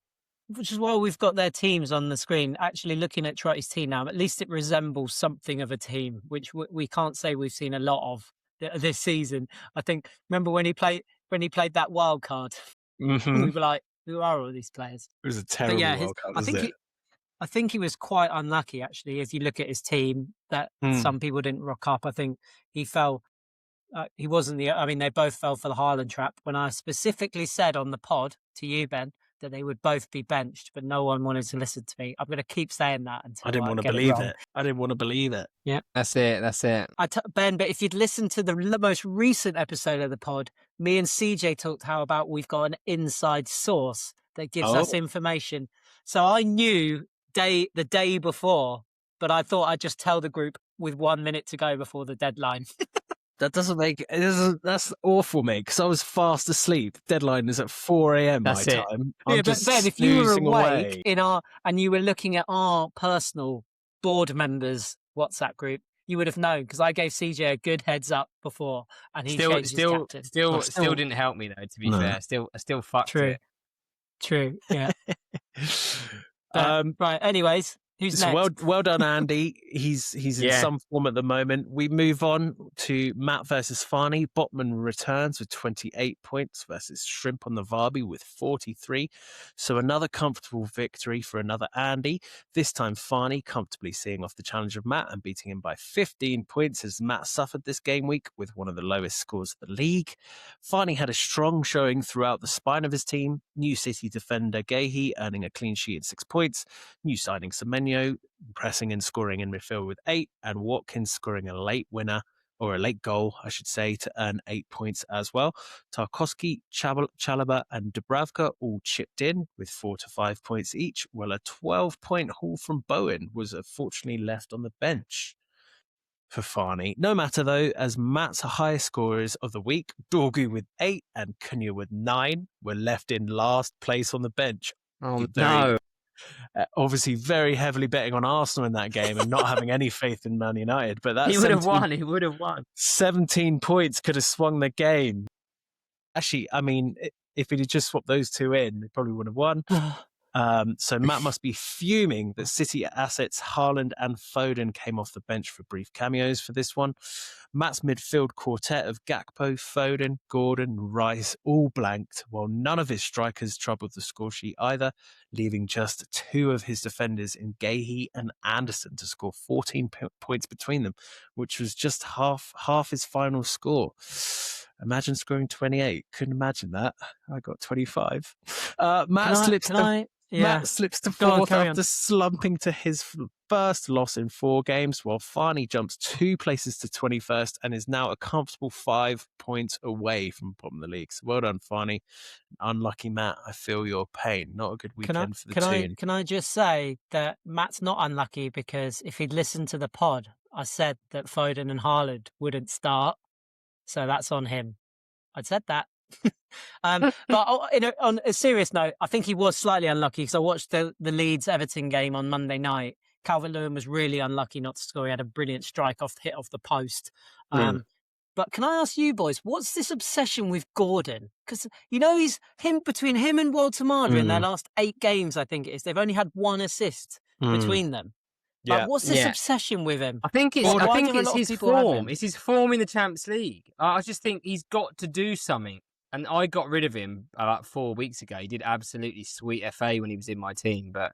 Which is why we've got their teams on the screen. Actually, looking at Trotty's team now, at least it resembles something of a team, which we can't say we've seen a lot of this season. I think, remember when he played that wild card? Mm-hmm. We were like, who are all these players? It was a terrible wild card, I think he was quite unlucky, actually, as you look at his team, that some people didn't rock up. I think he fell. He wasn't they both fell for the Haaland trap. When I specifically said on the pod to you, Ben, that they would both be benched, but no one wanted to listen to me. I'm going to keep saying that until I didn't want to believe it. I didn't want to believe it. Yeah. That's it. Ben, but if you'd listened to the most recent episode of the pod, me and CJ talked how about we've got an inside source that gives us information. So I knew the day before, but I thought I'd just tell the group with 1 minute to go before the deadline. That's awful, mate, because I was fast asleep. Deadline is at 4 a.m. my time. But Ben, if you were awake and you were looking at our personal board members' WhatsApp group, you would have known, because I gave CJ a good heads up before, and he changed his captain. Still didn't help me though. To be fair, I still fucked it. True. Yeah. Right. Anyways. Who's next? Well done, Andy. He's in some form at the moment. We move on to Matt versus Farney. Botman returns with 28 points versus Shrimp on the Varby with 43. So another comfortable victory for another Andy. This time Farney comfortably seeing off the challenge of Matt and beating him by 15 points, as Matt suffered this game week with one of the lowest scores of the league. Farney had a strong showing throughout the spine of his team. New City defender Gahey earning a clean sheet and 6 points. New signing Semenyo pressing and scoring in midfield with 8, and Watkins scoring a late winner, or a late goal, I should say, to earn 8 points as well. Tarkowski, Chalobah and Dubravka all chipped in with 4 to 5 points each, while a 12-point haul from Bowen was unfortunately left on the bench for Farney. No matter though, as Matt's highest scorers of the week, Dorgu with 8 and Cunha with 9, were left in last place on the bench. No. Obviously very heavily betting on Arsenal in that game and not having any faith in Man United, but that he would have won. 17 points could have swung the game. Actually, I mean, if he'd just swapped those two in, he probably would have won. So Matt must be fuming that City assets Haaland and Foden came off the bench for brief cameos for this one. Matt's midfield quartet of Gakpo, Foden, Gordon, Rice all blanked, while none of his strikers troubled the score sheet either, leaving just 2 of his defenders in Gahey and Anderson to score 14 points between them, which was just half his final score. Imagine scoring 28. Couldn't imagine that. I got 25. Matt slips to 4th after slumping to his first loss in 4 games, while Farney jumps 2 places to 21st and is now a comfortable 5 points away from bottom of the league. So well done, Farney. Unlucky Matt, I feel your pain. Not a good weekend for the team. Can I just say that Matt's not unlucky, because if he'd listened to the pod, I said that Foden and Haaland wouldn't start. So that's on him. I'd said that. But on a serious note, I think he was slightly unlucky, because I watched the Leeds-Everton game on Monday night. Calvert-Lewin was really unlucky not to score. He had a brilliant strike hit off the post. But can I ask you boys, what's this obsession with Gordon? Because, he's between him and Walter Marder in their last 8 games, I think it is. They've only had 1 assist between them. But what's this obsession with him? I think it's his form. It's his form in the Champions League. I just think he's got to do something. And I got rid of him about 4 weeks ago. He did absolutely sweet FA when he was in my team, but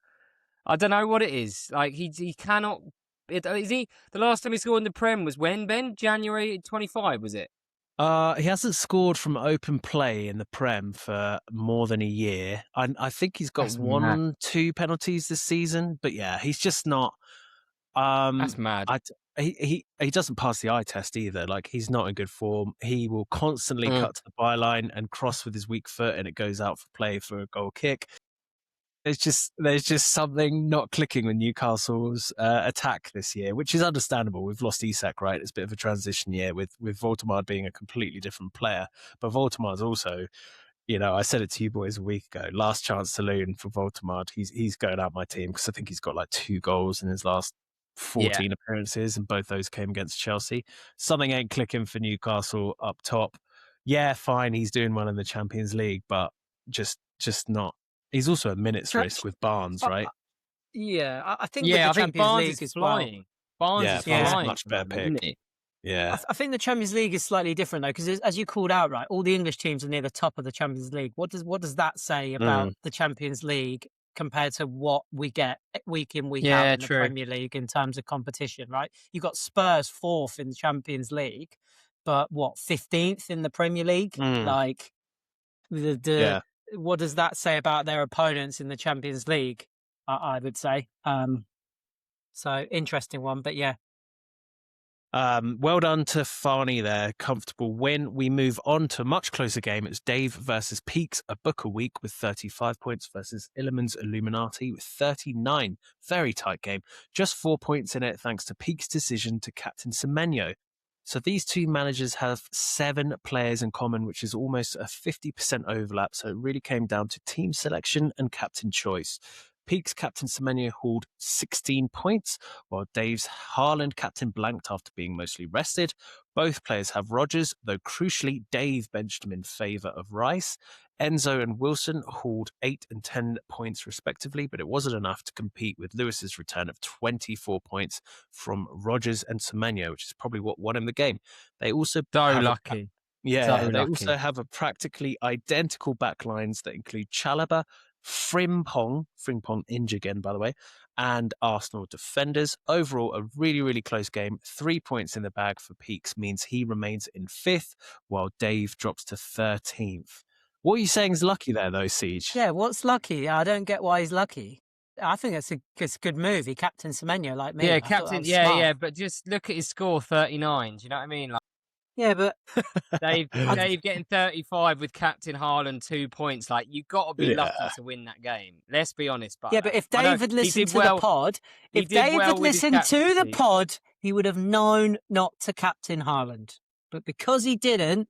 I don't know what it is. Like he cannot. Is he the last time he scored in the Prem was when, Ben? January 25 was it? He hasn't scored from open play in the Prem for more than a year. I think he's got That's mad. 2 penalties this season, but yeah, he's just not. That's mad. He doesn't pass the eye test either. Like, he's not in good form. He will constantly cut to the byline and cross with his weak foot, and it goes out for play for a goal kick. There's just something not clicking with Newcastle's attack this year, which is understandable. We've lost Isak, right? It's a bit of a transition year with Voldemar being a completely different player. But Voldemar's also, I said it to you boys a week ago, last chance saloon for Voldemar. He's going out my team because I think he's got like 2 goals in his last 14 appearances, and both those came against Chelsea. Something ain't clicking for Newcastle up top. Yeah, fine, he's doing well in the Champions League, but just not. He's also a minutes risk with Barnes, right? I think with the Champions Barnes League is flying. Barnes is flying. Much better pick. Yeah. I think the Champions League is slightly different though, because as you called out, right, all the English teams are near the top of the Champions League. What does that say about the Champions League compared to what we get week in, week out in the Premier League in terms of competition, right? You've got Spurs 4th in the Champions League, but 15th in the Premier League? Like, what does that say about their opponents in the Champions League? I would say. So interesting one, but yeah. Well done to Farney there. Comfortable win. We move on to a much closer game. It's Dave versus Peaks, a book a week with 35 points versus Illiman's Illuminati with 39. Very tight game. Just 4 points in it thanks to Peaks' decision to captain Semenyo. So these two managers have 7 players in common, which is almost a 50% overlap. So it really came down to team selection and captain choice. Peaks captain Semenyo hauled 16 points, while Dave's Haaland captain blanked after being mostly rested. Both players have Rodgers, though crucially, Dave benched him in favour of Rice. Enzo and Wilson hauled 8 and 10 points respectively, but it wasn't enough to compete with Lewis's return of 24 points from Rodgers and Semenyo, which is probably what won him the game. They also lucky. Also have a practically identical backlines that include Chalobah, Frimpong injured again, by the way, and Arsenal defenders. Overall, a really, really close game. 3 points in the bag for Peaks means he remains in 5th, while Dave drops to 13th. What are you saying is lucky there, though, Siege? Yeah, what's lucky? I don't get why he's lucky. I think it's a good move. He captained Semenyo like me. Yeah, captain. Yeah, but just look at his score, 39. Do you know what I mean? Like, yeah, but Dave getting 35 with captain Haaland 2 points. Like, you got to be lucky to win that game. Let's be honest. But yeah, but if Dave had listened to the pod, he would have known not to captain Haaland. But because he didn't,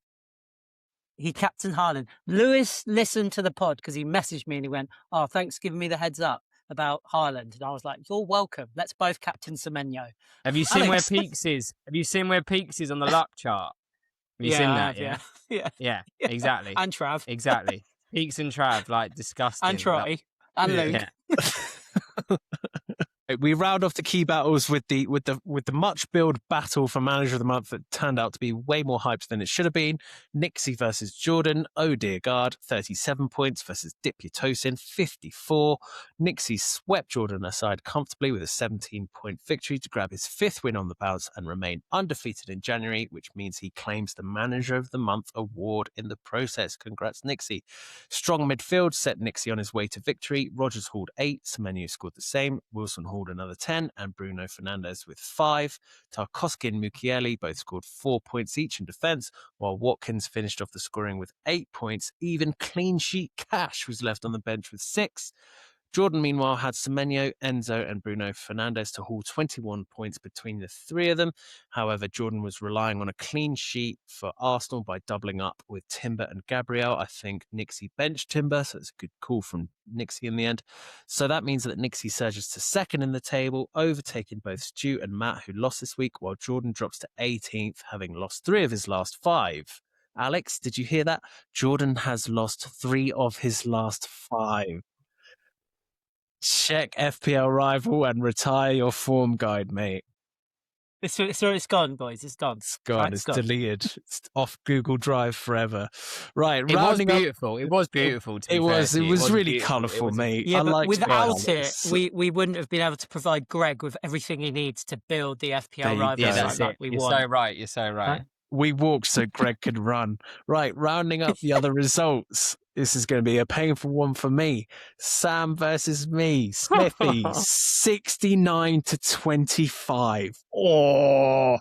he captained Haaland. Lewis listened to the pod because he messaged me and he went, "Oh, thanks for giving me the heads up about Haaland." And I was like, "You're welcome. Let's both captain Semenyo." Have you seen where Peaks is? Have you seen where Peaks is on the luck chart? Have you seen that? Yeah, exactly. And Trav. Exactly. Peaks and Trav, like, disgusting. And Trotty. And Luke. Yeah. We round off the key battles with the much billed battle for Manager of the Month that turned out to be way more hyped than it should have been. Nixxy versus Jordan. Oh dear God, 37 points versus Dipyatosin, 54. Nixxy swept Jordan aside comfortably with a 17-point victory to grab his 5th win on the bounce and remain undefeated in January, which means he claims the Manager of the Month award in the process. Congrats, Nixxy. Strong midfield set Nixxy on his way to victory. Rodgers hauled 8, Semenyo scored the same, Wilson hauled another 10, and Bruno Fernandes with 5. Tarkowski and Mukiele both scored 4 points each in defence, while Watkins finished off the scoring with 8 points. Even clean sheet Cash was left on the bench with 6. Jordan, meanwhile, had Semenyo, Enzo, and Bruno Fernandes to haul 21 points between the 3 of them. However, Jordan was relying on a clean sheet for Arsenal by doubling up with Timber and Gabriel. I think Nixxy benched Timber, so it's a good call from Nixxy in the end. So that means that Nixxy surges to 2nd in the table, overtaking both Stu and Matt, who lost this week, while Jordan drops to 18th, having lost 3 of his last 5. Alex, did you hear that? Jordan has lost 3 of his last 5. Check FPL rival and retire your form guide, mate. It's gone, boys. It's gone. It's gone. Right, It's deleted. It's off Google Drive forever. Right. It was beautiful. It was beautiful. It was really colourful, mate. Yeah, but without it, we wouldn't have been able to provide Greg with everything he needs to build the FPL rivals. Yeah, that's like it. we You're want. so right. You're so right. We walked so Greg could run. Right, rounding up the other results. This is going to be a painful one for me. Sam versus me. Smithy, 69-25. Oh,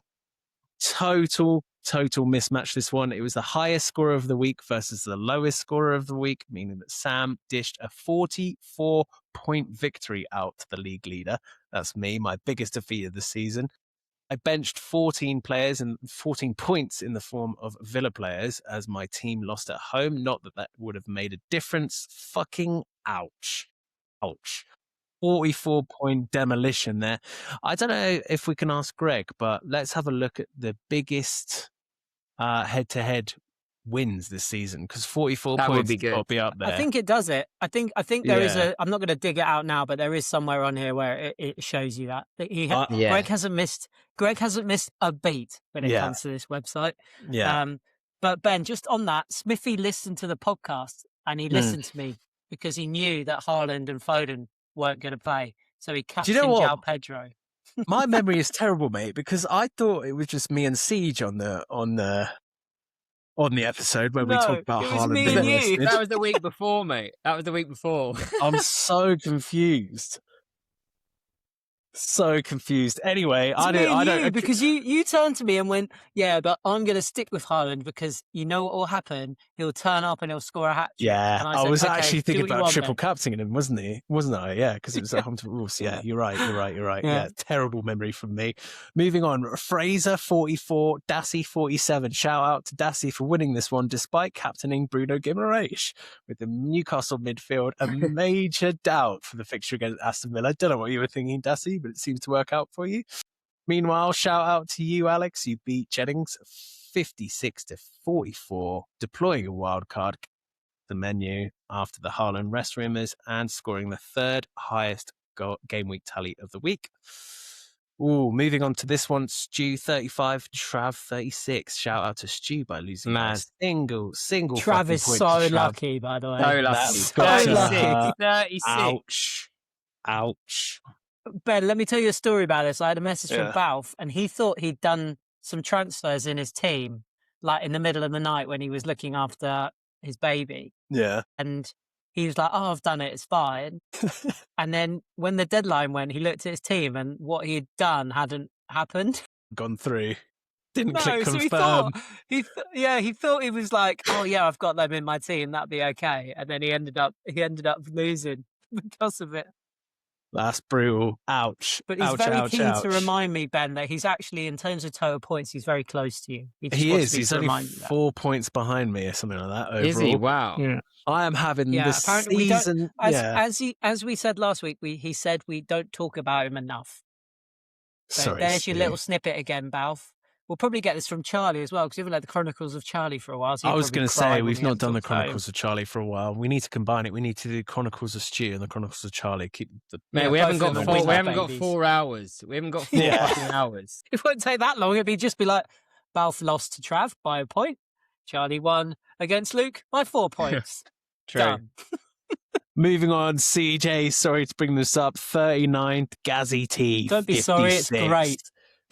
total mismatch this one. It was the highest scorer of the week versus the lowest scorer of the week, meaning that Sam dished a 44-point victory out to the league leader. That's me, my biggest defeat of the season. I benched 14 players and 14 points in the form of Villa players as my team lost at home. Not that would have made a difference. Fucking ouch. 44-point demolition there. I don't know if we can ask Greg, but let's have a look at the biggest head-to-head wins this season, because 44 that points would be good. Will be up there. I think it does it. I think there is a. I'm not going to dig it out now, but there is somewhere on here where it shows you that Greg hasn't missed. Greg hasn't missed a beat when it comes to this website. Yeah. But Ben, just on that, Smithy listened to the podcast and he listened to me because he knew that Haaland and Foden weren't going to play, so he captained João Pedro. My memory is terrible, mate, because I thought it was just me and Siege on the episode when we talked about Haaland. Me and you. That was the week before, mate. That was the week before. I'm so confused. Anyway, I don't because you turned to me and went, yeah, but I'm going to stick with Haaland because you know what will happen. He'll turn up and he'll score a hat trick. Yeah, and I was actually thinking about triple then. captaining him, wasn't I? Yeah, because it was at home to Wolves. Yeah, you're right. Yeah, terrible memory from me. Moving on, Fraser 44, Dassy 47. Shout out to Dassy for winning this one despite captaining Bruno Guimaraes with the Newcastle midfield a major doubt for the fixture against Aston Villa. Don't know what you were thinking, Dassy, but it seems to work out for you. Meanwhile, shout out to you, Alex. You beat Jennings 56-44, deploying a wild card the menu after the Haaland rest rumours and scoring the third highest game week tally of the week. Ooh, moving on to this one, Stu 35, Trav 36. Shout out to Stu by losing a single. Trav is so lucky, by the way. So lucky. 36. Ouch. Ben, let me tell you a story about this. I had a message from Balf, and he thought he'd done some transfers in his team, like in the middle of the night when he was looking after his baby. Yeah. And he was like, oh, I've done it. It's fine. And then when the deadline went, he looked at his team and what he'd done hadn't happened. Gone through. Didn't click confirm. So he thought he was like, oh yeah, I've got them in my team. That'd be okay. And then he ended up losing because of it. That's brutal. Ouch. But he's very keen to remind me, Ben, that he's actually, in terms of total points, he's very close to you. He is. He's only 4 points behind me or something like that. Overall. Is he? Wow. Yeah. I am having this season. As we said last week, he said we don't talk about him enough. So there's your little snippet again, Balf. We'll probably get this from Charlie as well, because we haven't had the Chronicles of Charlie for a while. So I was going to say, we've not done the Chronicles of Charlie for a while. We need to combine it. We need to do Chronicles of Stu and the Chronicles of Charlie. We haven't got 4 hours. We haven't got 4 fucking hours. It won't take that long. It'd just be like, Balf lost to Trav by a point. Charlie won against Luke by 4 points. True. Done. Moving on, CJ, sorry to bring this up, 39th, Gazzy T. Don't be 56. sorry, it's great.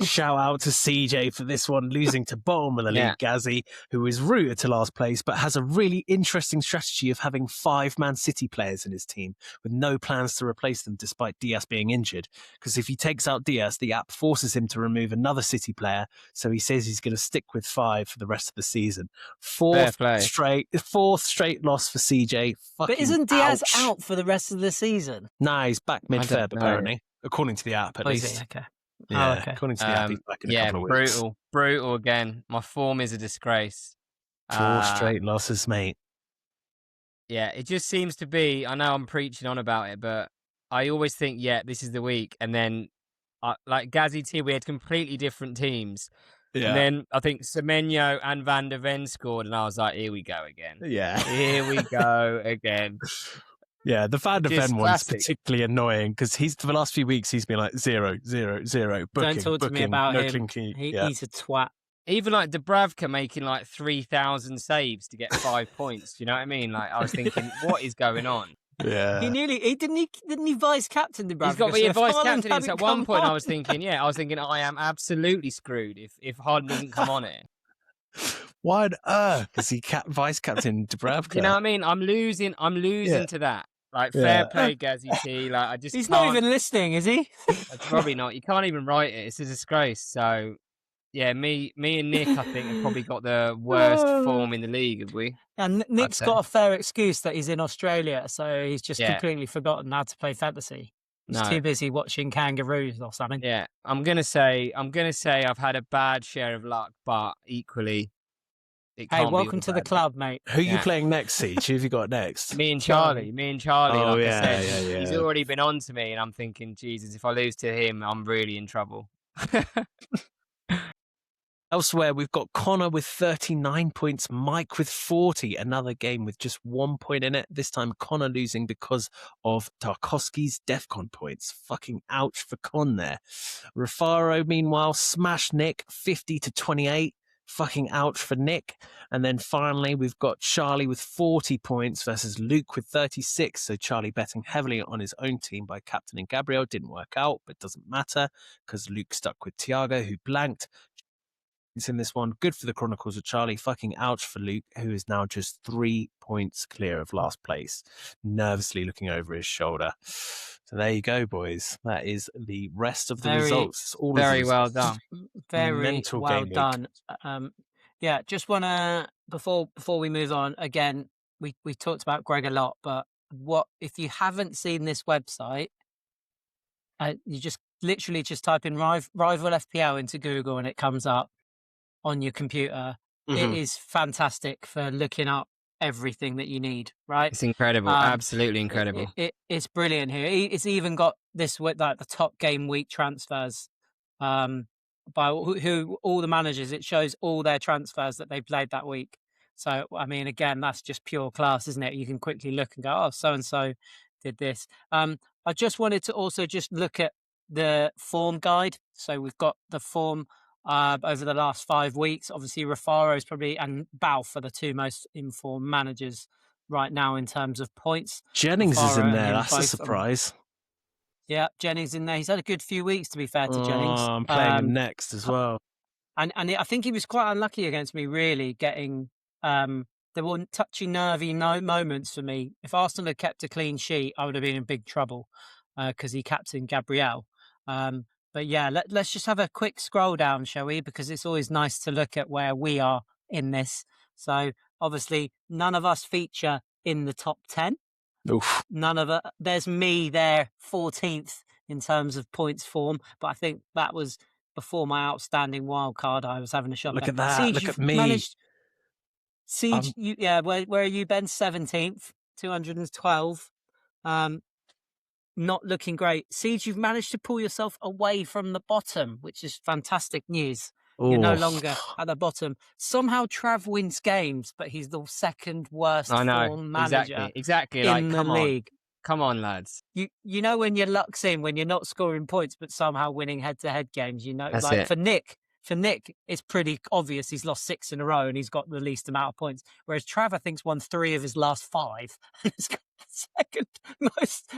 Shout out to CJ for this one, losing to bottom of the league, Gazzy, who is rooted to last place, but has a really interesting strategy of having 5 Man City players in his team with no plans to replace them despite Diaz being injured. Because if he takes out Diaz, the app forces him to remove another City player, so he says he's going to stick with 5 for the rest of the season. Fourth straight loss for CJ. But isn't Diaz out for the rest of the season? Nah, he's back mid-Feb, apparently, according to the app, at least. Okay. Yeah, okay. According to the app, he's back in a couple of weeks. Brutal again. My form is a disgrace. 4 straight losses, mate. Yeah, it just seems to be, I know I'm preaching on about it, but I always think, this is the week. And then, like Gazzy T, we had completely different teams. Yeah. And then I think Semenyo and Van der Ven scored, and I was like, here we go again. Yeah. Here we go again. Yeah, the Van de Just Ven one's classic. particularly annoying because for the last few weeks he's been like 0, 0, 0, booking, Don't talk to me booking, about no him. clinky. He's a twat. Even like Dubravka making like 3,000 saves to get 5 points. Do you know what I mean? Like I was thinking, what is going on? Yeah. He didn't vice captain Dubravka. He's got to be so a if vice Haaland captain. So hadn't at one come point, I on- was thinking, I am absolutely screwed if Harden doesn't come on it. Why on earth is he vice captain Dubravka? Do you know what I mean? I'm losing to that. Like fair play, Gazzy T. Like I just He's can't. not even listening, is he? That's probably not. You can't even write it. It's a disgrace. So yeah, me and Nick, I think, have probably got the worst form in the league, have we? And Nick's say. got a fair excuse that he's in Australia, so he's just Yeah. completely forgotten how to play fantasy. He's No. too busy watching kangaroos or something. Yeah, I'm gonna say I've had a bad share of luck, but equally, it Hey, can't be welcome all to the bad. club, mate. Who are you Yeah. playing next, Siege? Who have you got next? Me and Charlie. Oh, like yeah, I said, yeah. he's already been on to me, and I'm thinking, Jesus, if I lose to him, I'm really in trouble. Elsewhere, we've got Conor with 39 points, Mike with 40. Another game with just 1 point in it. This time, Conor losing because of Tarkovsky's DEFCONNed points. Fucking ouch for Con there. Rafaro, meanwhile, smashed Nick 50-28. Fucking ouch for Nick. And then finally, we've got Charlie with 40 points versus Luke with 36. So Charlie betting heavily on his own team by captaining Gabriel. Didn't work out, but doesn't matter because Luke stuck with Thiago, who blanked. In this one, good for the Chronicles of Charlie. Fucking ouch for Luke, who is now just 3 points clear of last place, nervously looking over his shoulder. So there you go, boys. That is the rest of the results. All very of the well results. done. Very Mental well game done. Yeah, just wanna before we move on again. We talked about Greg a lot, but what if you haven't seen this website? You just literally just type in rival FPL into Google and it comes up on your computer. It is fantastic for looking up everything that you need, right? It's incredible, absolutely incredible. It's brilliant here. It's even got this with like the top game week transfers by who all the managers. It shows all their transfers that they played that week. So I mean, again, that's just pure class, isn't it? You can quickly look and go, oh, so and so did this. I just wanted to also just look at the form guide. So we've got the form over the last 5 weeks. Obviously, Rafaro is probably and Balf are the two most informed managers right now in terms of points. Jennings Rafaro is in and there. him That's a both surprise. Yeah, Jennings in there. He's had a good few weeks, to be fair to Jennings. I'm playing him next as well. And I think he was quite unlucky against me, really, getting there were touchy, nervy moments for me. If Arsenal had kept a clean sheet, I would have been in big trouble because he captained Gabriel. But yeah, let's just have a quick scroll down, shall we? Because it's always nice to look at where we are in this. So obviously, none of us feature in the top 10. Oof. None of it. There's me there, 14th in terms of points form. But I think that was before my outstanding wild card. I was having a shot. Look there. at that. Siege, Look you've at me. managed... Siege, where are you, Ben? 17th, 212. Not looking great. Siege, you've managed to pull yourself away from the bottom, which is fantastic news. You're no longer at the bottom. Somehow Trav wins games, but he's the second worst form manager exactly. in Like, the league. Come on, lads. You know when your luck's in, when you're not scoring points, but somehow winning head-to-head games. You know, That's like it. For Nick, it's pretty obvious he's lost 6 in a row and he's got the least amount of points. Whereas Trav, I think's won 3 of his last 5 and has got the second most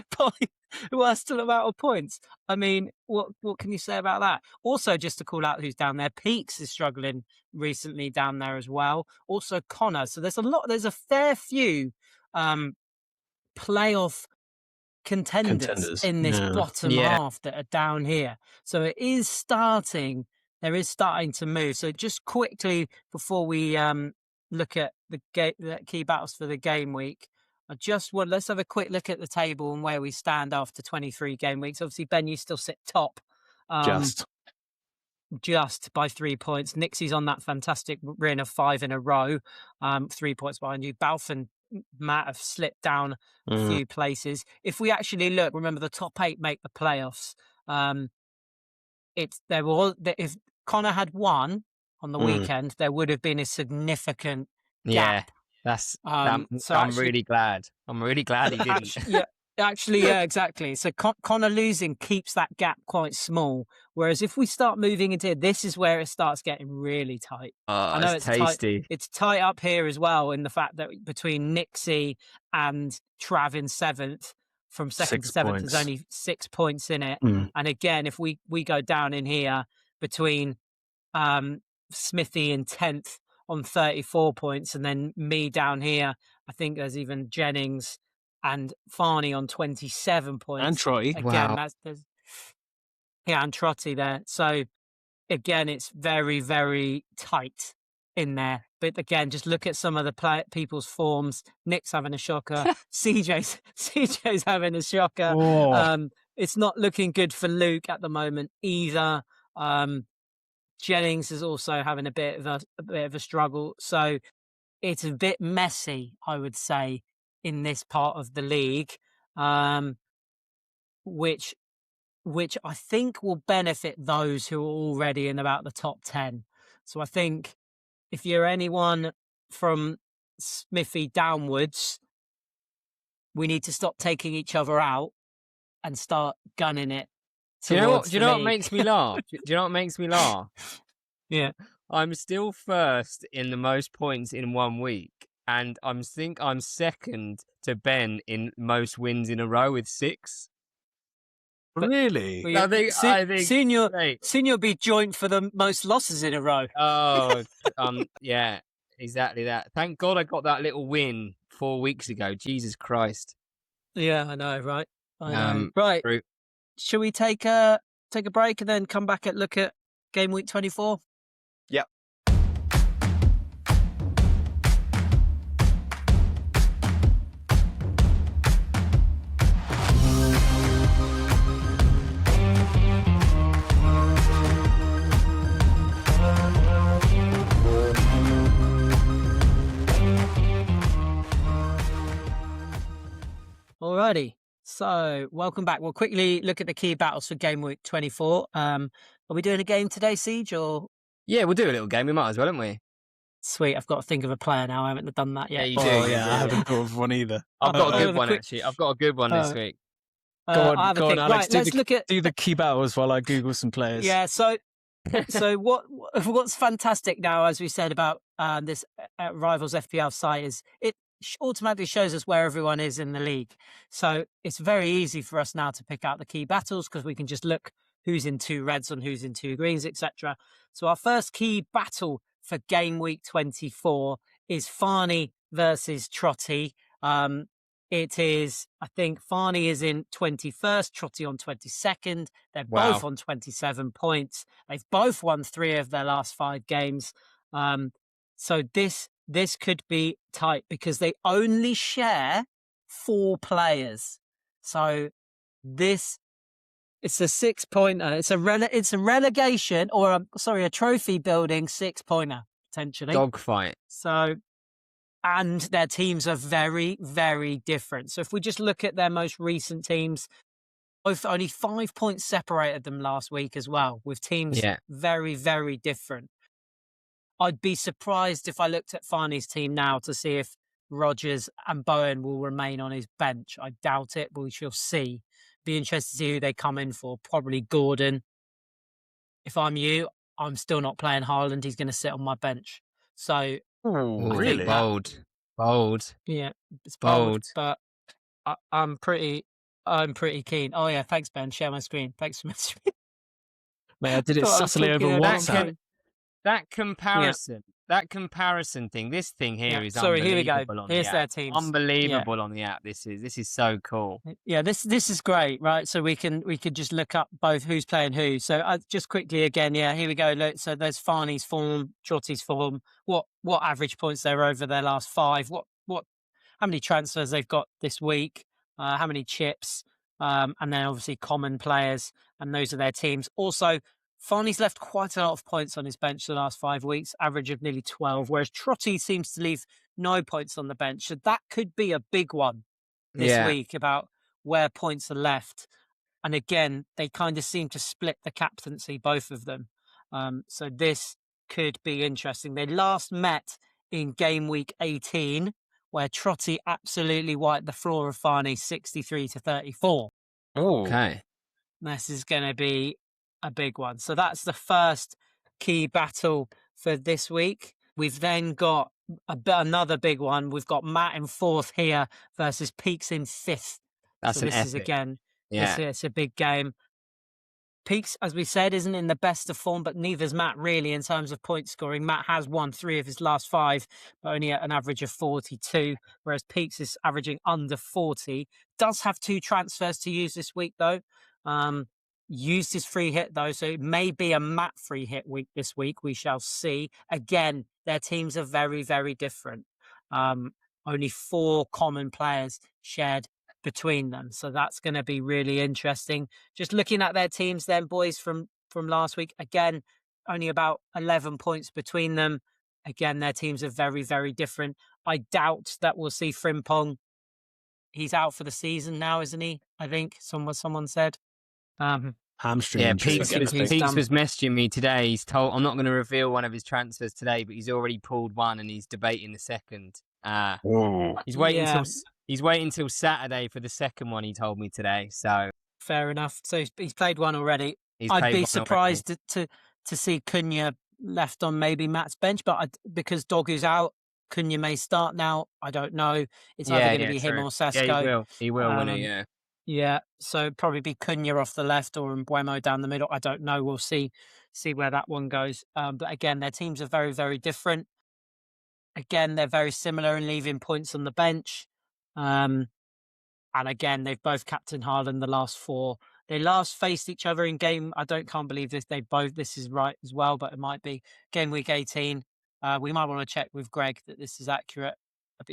worst amount of points. I mean, what can you say about that? Also, just to call out who's down there, Peaks is struggling recently down there as well. Also, Conor. So there's a fair few playoff contenders in this bottom half that are down here. So it is starting. There is starting to move. So just quickly before we look at the key battles for the game week, let's have a quick look at the table and where we stand after 23 game weeks. Obviously, Ben, you still sit top. Just by 3 points. Nixxy's on that fantastic run of 5 in a row, 3 points behind you. Balf and Matt have slipped down a few places. If we actually look, remember the top 8 make the playoffs. If Conor had won on the weekend, there would have been a significant gap I'm really glad. I'm really glad he didn't. Yeah, exactly. So Conor losing keeps that gap quite small. Whereas if we start moving into this is where it starts getting really tight. Oh, I know it's tasty. It's tight up here as well in the fact that between Nixxy and Trav in 7th, from 2nd to 7th, there's only 6 points in it. And again, if we go down in here between Smithy in 10th on 34 points, and then me down here, I think there's even Jennings and Farney on 27 points. And Trotty. Again, and Trotty there. So again, it's very, very tight in there. But again, just look at some of the people's forms. Nick's having a shocker. CJ's having a shocker. Oh. It's not looking good for Luke at the moment either. Jennings is also having a bit of a struggle. So it's a bit messy, I would say, in this part of the league, which I think will benefit those who are already in about the top 10. So I think if you're anyone from Smithy downwards, we need to stop taking each other out and start gunning it. Do you know what makes me laugh? Do you know what makes me laugh? Yeah. I'm still first in the most points in 1 week. And I'm second to Ben in most wins in a row with 6. Really? I think soon you'll be joint for the most losses in a row. Oh, yeah, exactly that. Thank God I got that little win 4 weeks ago. Jesus Christ. Yeah, I know, right? I know. Right. True. Shall we take a break and then come back and look at game week 24? Yep. Alrighty. So, welcome back. We'll quickly look at the key battles for game week 24. Are we doing a game today, Siege, or? Yeah, we'll do a little game. We might as well, haven't we? Sweet. I've got to think of a player now. I haven't done that yet. Yeah, you do. Yeah, I haven't thought of one either. I've got a good one, actually. I've got a good one this week. Go on, Alex. Right, do the key battles while I Google some players. Yeah, so what's fantastic now, as we said about this Rivals FPL site, is it automatically shows us where everyone is in the league. So it's very easy for us now to pick out the key battles because we can just look who's in 2 reds and who's in 2 greens, etc. So our first key battle for game week 24 is Farney versus Trotty. It is, I think Farney is in 21st, Trotty on 22nd. They're both on 27 points. They've both won 3 of their last 5 games. So this could be tight because they only share 4 players. So it's a 6-pointer. It's a relegation or a trophy building 6-pointer potentially. Dogfight. So, and their teams are very, very different. So if we just look at their most recent teams, both only 5 points separated them last week as well, with teams very, very different. I'd be surprised if I looked at Farney's team now to see if Rodgers and Bowen will remain on his bench. I doubt it, but we shall see. Be interested to see who they come in for. Probably Gordon. If I'm you, I'm still not playing Haaland. He's going to sit on my bench. So, really? Bold. Yeah, it's bold. But I'm pretty keen. Oh yeah, thanks Ben. Share my screen. Thanks for messaging. Mate, I did it subtly over WhatsApp. That comparison thing, this thing here is sorry, unbelievable. Here we go. Here's their teams. Unbelievable on the app. This is so cool. Yeah, this is great, right? So we could just look up both who's playing who. So just quickly again, here we go. Look, so there's Farney's form, Trotty's form. What average points they're over their last 5? How many transfers they've got this week? How many chips? And then obviously common players, and those are their teams. Also, Farney's left quite a lot of points on his bench the last 5 weeks, average of nearly 12, whereas Trotty seems to leave no points on the bench. So that could be a big one this week about where points are left. And again, they kind of seem to split the captaincy, both of them. So this could be interesting. They last met in game week 18, where Trotty absolutely wiped the floor of Farney 63-34. Oh, Okay. This is going to be a big one. So that's the first key battle for this week. We've then got another big one. We've got Matt in 4th here versus Peaks in 5th. That's so an this epic. is again, Yeah. it's a big game. Peaks, as we said, isn't in the best of form, but neither's Matt really in terms of point scoring. Matt has won 3 of his last 5, but only at an average of 42, whereas Peaks is averaging under 40. Does have 2 transfers to use this week, though. Used his free hit, though, so it may be a Matt free hit week this week. We shall see. Again, their teams are very, very different. Only 4 common players shared between them, so that's going to be really interesting. Just looking at their teams then, boys, from last week, again, only about 11 points between them. Again, their teams are very, very different. I doubt that we'll see Frimpong. He's out for the season now, isn't he? I think someone said. Hamstring Yeah, injury. Peaks done. was messaging me today. He's told I'm not going to reveal one of his transfers today, but he's already pulled one and he's debating the second. He's waiting till Saturday for the second one. He told me today. So fair enough. So he's played one already. he's I'd played be one surprised to see Cunha left on maybe Matt's bench, but because Dogu's out, Cunha may start now. I don't know. It's either going to be him or Sesko. Yeah, he will, won't he? Yeah. Yeah, so probably be Cunha off the left or Mbuemo down the middle. I don't know. We'll see where that one goes. But again, their teams are very, very different. Again, they're very similar in leaving points on the bench. And again, they've both captained Haaland the last 4. They last faced each other in game. Can't believe this. This is right as well, but it might be game week 18. We might want to check with Greg that this is accurate.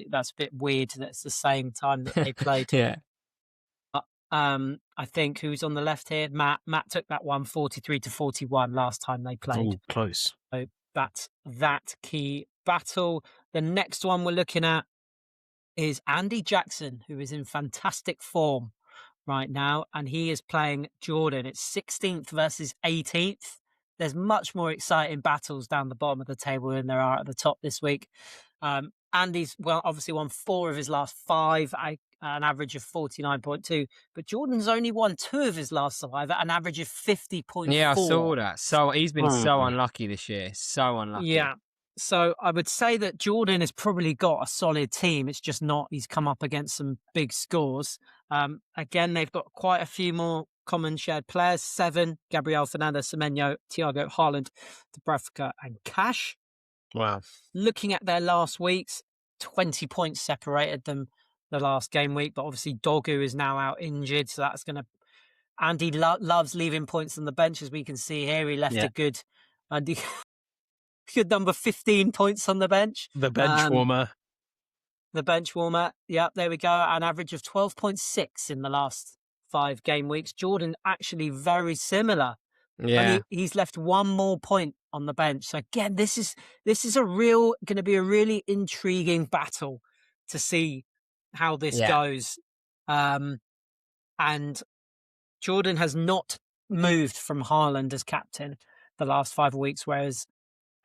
That's a bit weird that it's the same time that they played. Yeah. I think who's on the left here? Matt took that one 43-41 last time they played. Oh, close. So that's that key battle. The next one we're looking at is Andy Jackson, who is in fantastic form right now, and he is playing Jordan. It's 16th versus 18th. There's much more exciting battles down the bottom of the table than there are at the top this week. Andy's obviously won 4 of his last 5, an average of 49.2, but Jordan's only won 2 of his last 5 at an average of 50.4. Yeah, I saw that. So he's been so unlucky this year. So unlucky. Yeah. So I would say that Jordan has probably got a solid team. It's just not. He's come up against some big scores. Again, they've got quite a few more common shared players. 7, Gabriel Fernandes, Semenyo, Thiago, Haaland, Dubravka and Cash. Wow. Looking at their last weeks, 20 points separated them the last game week, but obviously Dogu is now out injured, so that's going to... Andy loves leaving points on the bench, as we can see here. He left a good number 15 points on the bench. The bench warmer. The bench warmer. Yeah, there we go. An average of 12.6 in the last 5 game weeks. Jordan actually very similar. Yeah. He's left 1 more point on the bench. So again, this is going to be a really intriguing battle to see how this goes. And Jordan has not moved from Haaland as captain the last 5 weeks, whereas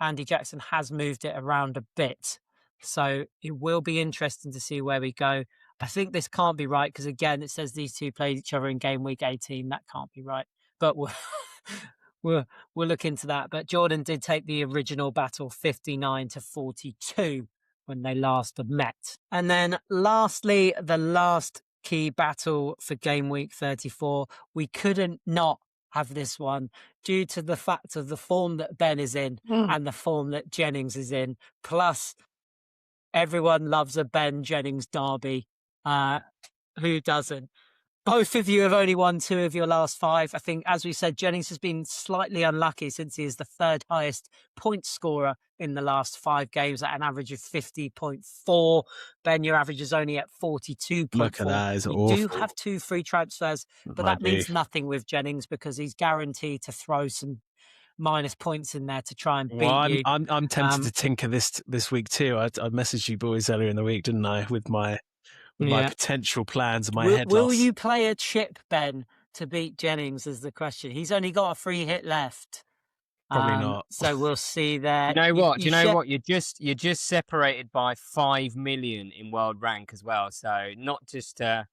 Andy Jackson has moved it around a bit. So it will be interesting to see where we go. I think this can't be right because, again, it says these 2 played each other in game week 18. That can't be right. But we'll look into that. But Jordan did take the original battle 59-42 when they last met. And then lastly, the last key battle for game week 34. We couldn't not have this one due to the fact of the form that Ben is in and the form that Jennings is in. Plus, everyone loves a Ben Jennings derby. Who doesn't? Both of you have only won 2 of your last 5. I think, as we said, Jennings has been slightly unlucky since he is the 3rd highest point scorer in the last 5 games at an average of 50.4. Ben, your average is only at 42.4. Look at that. It's awful. You do have 2 free transfers, but that means nothing with Jennings because he's guaranteed to throw some minus points in there to try and beat you. I'm tempted to tinker this week too. I messaged you boys earlier in the week, didn't I, with my potential plans and my head loss. Will you play a chip, Ben, to beat Jennings is the question. He's only got a free hit left. Probably not. So we'll see there. You know what? You're just separated by 5 million in world rank as well. So not to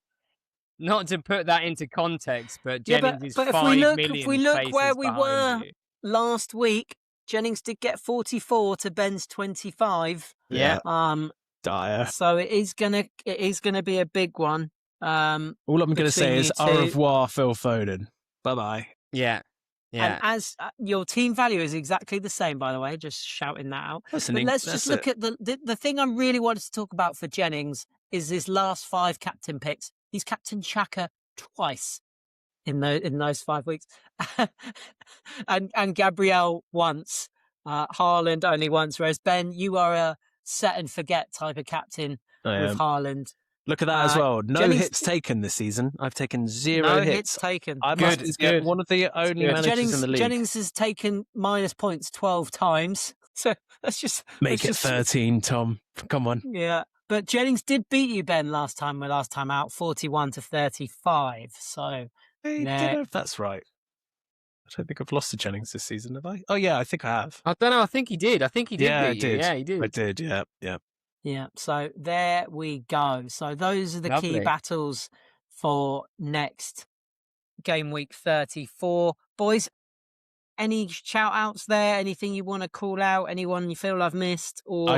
put that into context, but Jennings is 5 million. If we look where we were you. last week, Jennings did get 44 to Ben's 25. Yeah. Dire. So it is gonna be a big one. All I'm going to say is au revoir, Phil Foden. Bye-bye. Yeah. And as your team value is exactly the same, by the way, just shouting that out. But let's just look at the thing I really wanted to talk about for Jennings is his last 5 captain picks. He's captained Xhaka twice in those 5 weeks, and Gabriel once, Haaland only once. Whereas Ben, you are a set and forget type of captain with Haaland. Look at that as well. No hits taken this season. I've taken 0 no hits. Taken. I must be one of the only managers in the league. Jennings has taken minus points 12 times. So let's just make it 13, Tom. Come on. Yeah. But Jennings did beat you, Ben, last time out, 41 to 35. So I don't know if that's right. I don't think I've lost to Jennings this season, have I? Oh yeah, I think I have. I don't know. I think he did. Yeah, beat you. Yeah, he did. I did. Yeah. Yeah, so there we go. So those are the key battles for next game week 34. Boys, any shout outs there? Anything you want to call out? Anyone you feel I've missed? Or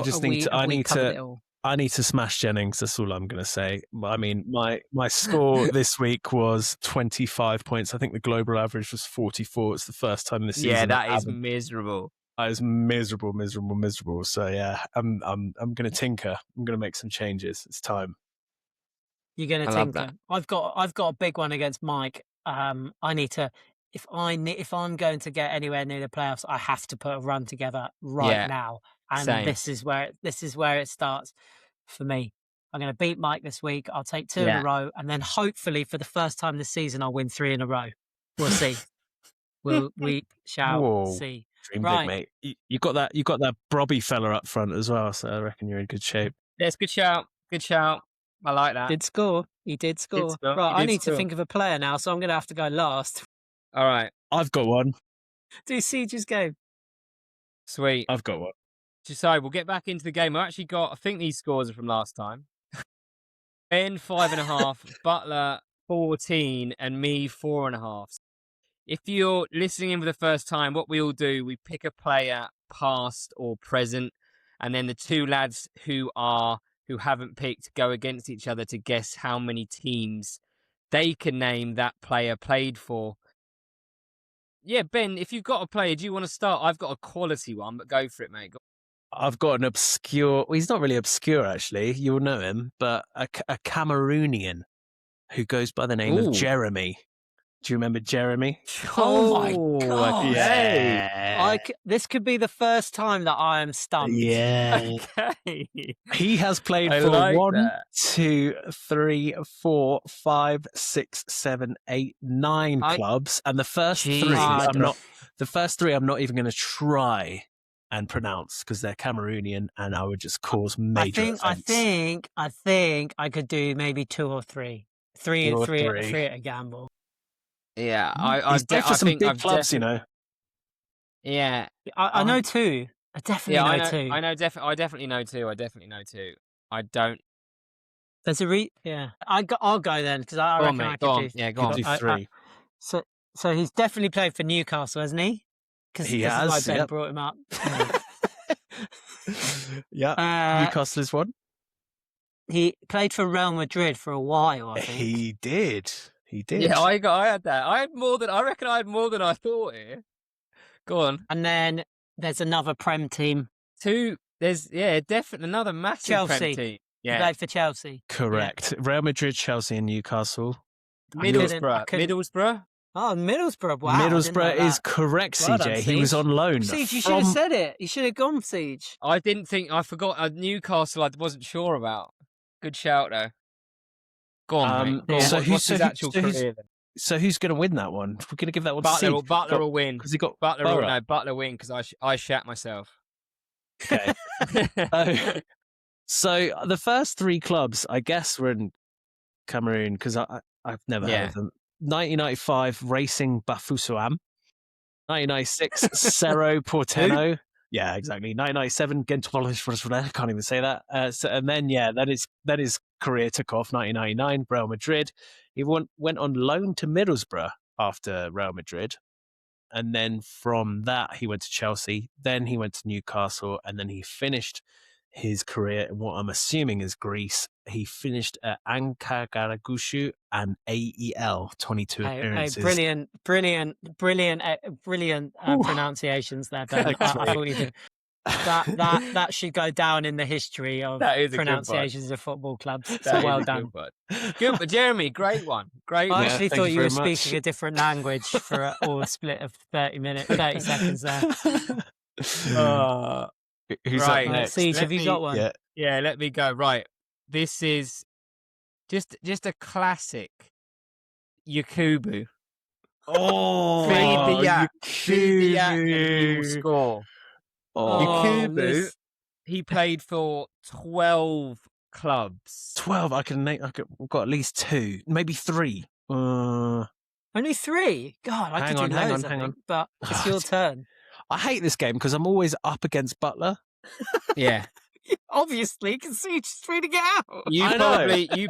I need to smash Jennings. That's all I'm going to say. I mean, my score this week was 25 points. I think the global average was 44. It's the first time this season. Yeah, that is miserable. I was miserable. So yeah, I'm going to tinker. I'm going to make some changes. It's time. You're going to tinker. I've got a big one against Mike. I need to. If I'm going to get anywhere near the playoffs, I have to put a run together now. And same. this is where it starts for me. I'm going to beat Mike this week. I'll take 2 in a row, and then hopefully for the first time this season, I'll win 3 in a row. We'll see. We shall see. Dream big, mate. You got that Brobby fella up front as well, so I reckon you're in good shape. Yes, good shout. I like that. He did score. Right, I need to think of a player now, so I'm going to have to go last. All right. I've got one. Do Siege's game. Sweet. I've got one. So we'll get back into the game. I actually got, I think these scores are from last time. Ben 5.5, Butler 14, and me 4.5. If you're listening in for the first time, what we all do, we pick a player past or present, and then the 2 lads who haven't picked go against each other to guess how many teams they can name that player played for. Yeah, Ben, if you've got a player, do you want to start? I've got a quality one, but go for it, mate. I've got an obscure... Well, he's not really obscure, actually. You'll know him, but a Cameroonian who goes by the name of Jeremy. Do you remember Jeremy? Oh my God. Yeah. This could be the first time that I am stumped. Yeah. Okay. He has played for 1, 2, 3, 4, 5, 6, 7, 8, 9 clubs. And the first 3, I'm not even going to try and pronounce because they're Cameroonian and I would just cause major offense. I think I could do maybe 2 or 3. 3 at a gamble. Yeah, he's played for some big clubs, you know. Yeah, I know 2. I definitely know 2. I definitely know 2. I don't. There's a I'll go then because I reckon I could do. Yeah, go on. Do 3. So he's definitely played for Newcastle, hasn't he? Because he has. This is why Ben brought him up. Yeah, Newcastle is one. He played for Real Madrid for a while. I think he did. Yeah, I had that. I reckon I had more than I thought here. Go on. And then there's another Prem team. 2. There's definitely another massive Chelsea. Prem team. Yeah, he played for Chelsea. Correct. Yeah. Real Madrid, Chelsea, and Newcastle. Middlesbrough. Oh, Middlesbrough. Wow. Middlesbrough is correct, CJ. He was on loan. Siege, you should have said it. You should have gone, Siege. I didn't think. I forgot. Newcastle, I wasn't sure about. Good shout, though. Go on, mate. What's his actual career then? So who's going to win that one? We're going to give that one to Siege. Butler will win. Because he got Butler win because I shat myself. Okay. So the first 3 clubs, I guess, were in Cameroon because I've never heard of them. 1995 Racing Bafoussam, 1996, Cerro Porteño. Yeah, exactly. 1997, I can't even say that. And then, then his career took off. 1999, Real Madrid. He went on loan to Middlesbrough after Real Madrid. And then from that, he went to Chelsea. Then he went to Newcastle. And then he finished his career in what I'm assuming is Greece. He finished at Ankaragushu and AEL, 22 appearances. Brilliant pronunciations there, Ben. I thought you did. That should go down in the history of pronunciations of football clubs. So well done. Good, but Jeremy, great one. Great. I actually thought you were speaking a different language for all split of 30 seconds there. Who's up next? Siege, have you got one? Yeah, let me go. Right. This is just a classic Yakubu. Oh, feed the yak. Feed the yak and he will score. Yakubu, he played for 12 clubs. 12? I've got at least 2, maybe 3. Only 3? God, I could do loads, hang on. But it's your turn. I hate this game because I'm always up against Butler. Yeah. Obviously, because you just reading it out. You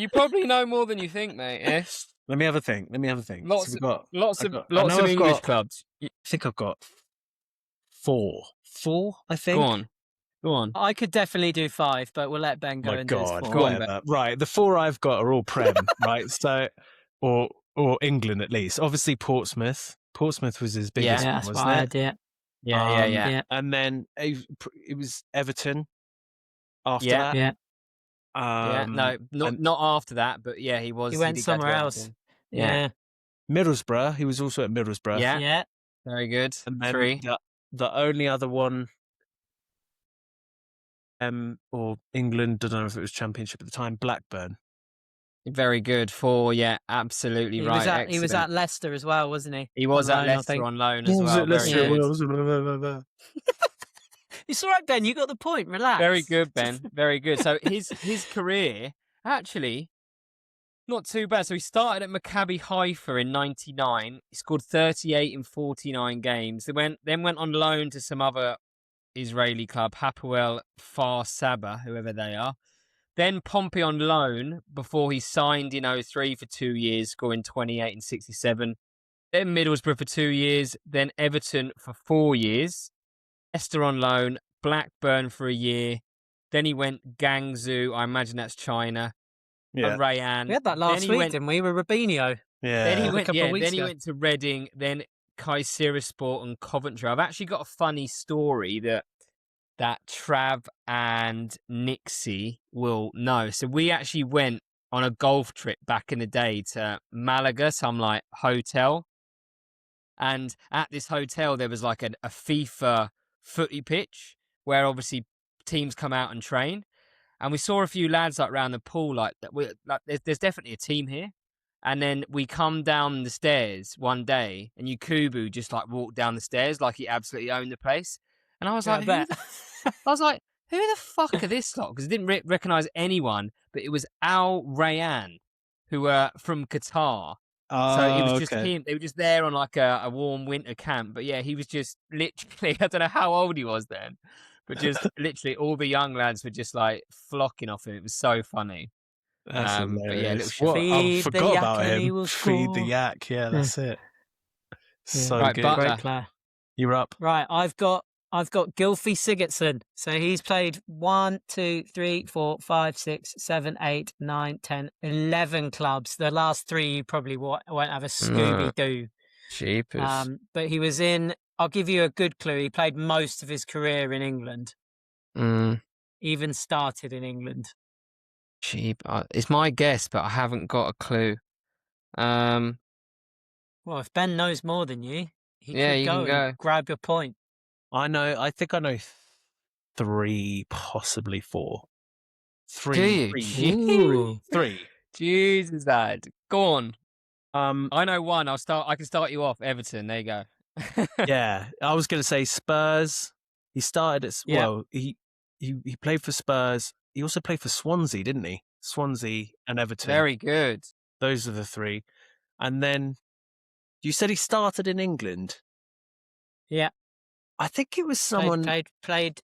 probably know more than you think, mate. Yeah? Let me have a think. Lots of English clubs. I think I've got 4. 4, I think. Go on. I could definitely do 5, but we'll let Ben go and do his 4. Go on, Ben. Right, the 4 I've got are all Prem, right? So, or England at least. Obviously, Portsmouth. Portsmouth was his biggest one, wasn't it? Yeah. And then it was Everton after that. Yeah. No, not after that, but yeah, he was. He went somewhere else. Yeah. Middlesbrough. He was also at Middlesbrough. Yeah. Very good. And then 3. The only other one, or England, I don't know if it was Championship at the time, Blackburn. Very good. 4, yeah, absolutely right. He was at Leicester as well, wasn't he? He was at Leicester on loan as well. It's all right, Ben. You got the point. Relax. Very good, Ben. Very good. So his career, actually, not too bad. So he started at Maccabi Haifa in 99. He scored 38 in 49 games. Then went on loan to some other Israeli club, Hapoel Kfar Saba, whoever they are. Then Pompey on loan before he signed in 03 for 2 years, scoring 28 and 67. Then Middlesbrough for 2 years. Then Everton for 4 years. Leicester on loan. Blackburn for a year. Then he went Guangzhou. I imagine that's China. Yeah. Rayan. We had that last week, didn't we? With Robinho. Yeah. Then he went to Reading. Then Kayserispor and Coventry. I've actually got a funny story that Trav and Nixxy will know. So we actually went on a golf trip back in the day to Malaga, some like hotel. And at this hotel, there was like a FIFA footy pitch where obviously teams come out and train. And we saw a few lads like around the pool, like there's definitely a team here. And then we come down the stairs one day and Yakubu just like walked down the stairs like he absolutely owned the place. And I was like, who the fuck are this lot? Because I didn't recognise anyone, but it was Al Rayyan, who were from Qatar. So it was just him. They were just there on like a warm winter camp. But yeah, he was just literally, I don't know how old he was then, but just literally all the young lads were just like flocking off him. It was so funny. That's hilarious. But yeah, I forgot about him. Feed the yak. Yeah, that's it. So right, good. Great player. You're up. Right, I've got Gylfi Sigurdsson. So he's played 1, 2, 3, 4, 5, 6, 7, 8, 9, 10, 11 clubs. The last 3 you probably won't have a Scooby-Doo. Cheapers. But he was in, I'll give you a good clue. He played most of his career in England. Even started in England. Cheap. It's my guess, but I haven't got a clue. Well, if Ben knows more than you, he could go and grab your point. I think I know 3, possibly 4. 3. Do you? 3. Jesus, Dad. Go on. I know 1. I can start you off. Everton. There you go. Yeah, I was going to say Spurs. He started at he played for Spurs. He also played for Swansea, didn't he? Swansea and Everton. Very good. Those are the 3. And then You said he started in England. Yeah. I think it was someone. Played.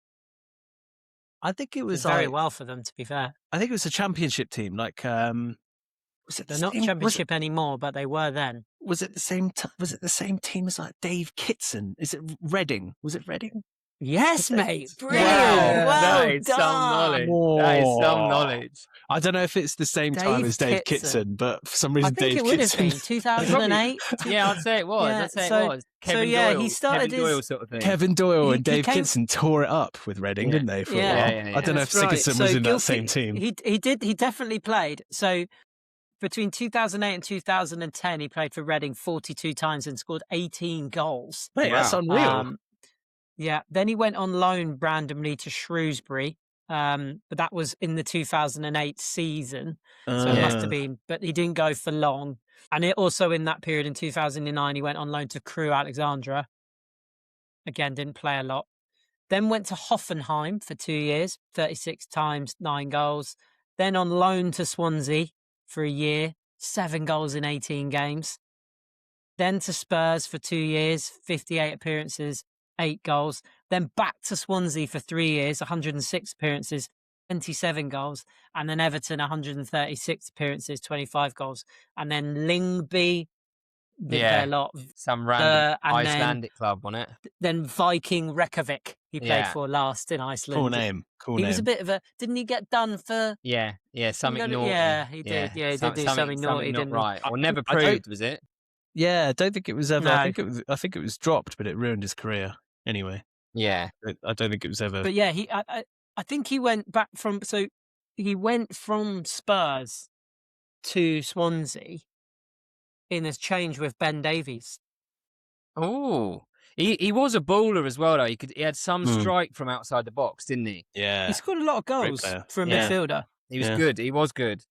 I think it was Did very like, well for them, to be fair. I think it was a championship team. Like, was it the They're not same, championship anymore, but they were then. Was it the same? Was it the same team as like Dave Kitson? Is it Reading? Was it Reading? Yes, mate. Brilliant. Wow. Well That is some done. knowledge. That is some knowledge. I don't know if it's the same time as Dave Kitson, but for some reason I think Dave it would Kitson. have been 2008. Yeah, I'd say it was. Yeah, I'd say so- it was. so Kevin yeah, Doyle, he started Kevin Doyle his- sort of thing. Kevin Doyle He- and Dave he came- Kitson tore it up with Reading, Yeah. didn't they? For a Yeah. while. Yeah, yeah, I don't know if That's right. Sigurdsson was in that Gylfi- same team. He did. He definitely played. So between 2008 and 2010, he played for Reading 42 times and scored 18 goals. Mate, that's Wow. unreal. Yeah. Then he went on loan randomly to Shrewsbury. But that was in the 2008 season. So it must have been, but he didn't go for long. And it also in that period in 2009, he went on loan to Crewe Alexandra. Again, didn't play a lot. Then went to Hoffenheim for 2 years, 36 times, 9 goals. Then on loan to Swansea for a year, 7 goals in 18 games. Then to Spurs for 2 years, 58 appearances, 8 goals. Then back to Swansea for 3 years, 106 appearances, 27 goals. And then Everton, 136 appearances, 25 goals. And then Lyngby, did Yeah. there a lot. Some random and then- Icelandic club on it. Then Viking Reykjavik, he played Yeah. for last in Iceland. Cool name. Cool He name. was a bit of a. Didn't he get done for? Yeah, something got it- naughty. yeah, he did. Yeah, he did do something naughty, not didn't he? right. Or never I don't- proved, was it? Yeah, I don't think it was ever. I No. think it was dropped, but it ruined his career. Anyway, Yeah. I don't think it was ever. But yeah, I think he went back from. So he went from Spurs to Swansea in his change with Ben Davies. Oh, he was a baller as well, though. He had some strike from outside the box, didn't he? Yeah. He scored a lot of Great goals player. for a Yeah. midfielder. He was Yeah. good. He was good.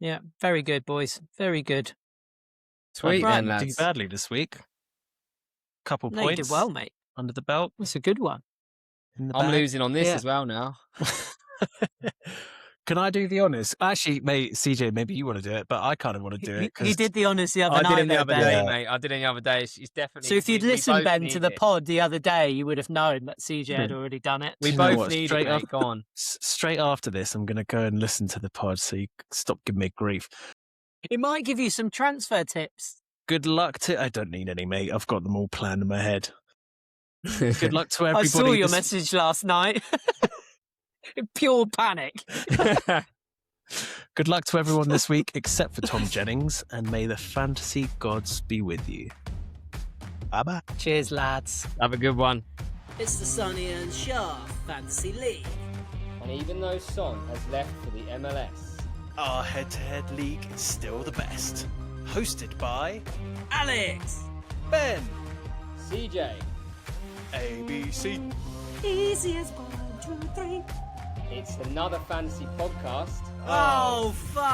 Yeah, very good, boys. Very good. Sweet, Right. then, Did lads. badly this week. Couple No, you points did well, mate. under the belt. It's a good one. In the I'm bag. losing on this Yeah. as well now. Can I do the honours? Actually, mate, CJ, maybe you want to do it, but I kind of want to do it. He did the honours the other I night. did him the though, other Ben. day, Yeah. mate. I did him the other day. It's definitely. So if you'd we listened, both Ben, need to the it. pod the other day, you would have known that CJ had already done it. We Do you know both what? need it, Straight mate. up- Go on. Straight after this, I'm going to go and listen to the pod so you stop giving me grief. It might give you some transfer tips. Good luck to... I don't need any, mate. I've got them all planned in my head. Good luck to everybody. I saw your this- message last night. In pure panic. Good luck to everyone this week, except for Tom Jennings, and may the fantasy gods be with you. Bye-bye. Cheers, lads. Have a good one. It's the Sonny and Shah Fantasy League. And even though Son has left for the MLS, Our head-to-head league is still the best. Hosted by Alex. Ben, CJ, ABC. Easy as 1, 2, 3. it's another fantasy podcast. Oh, fuck.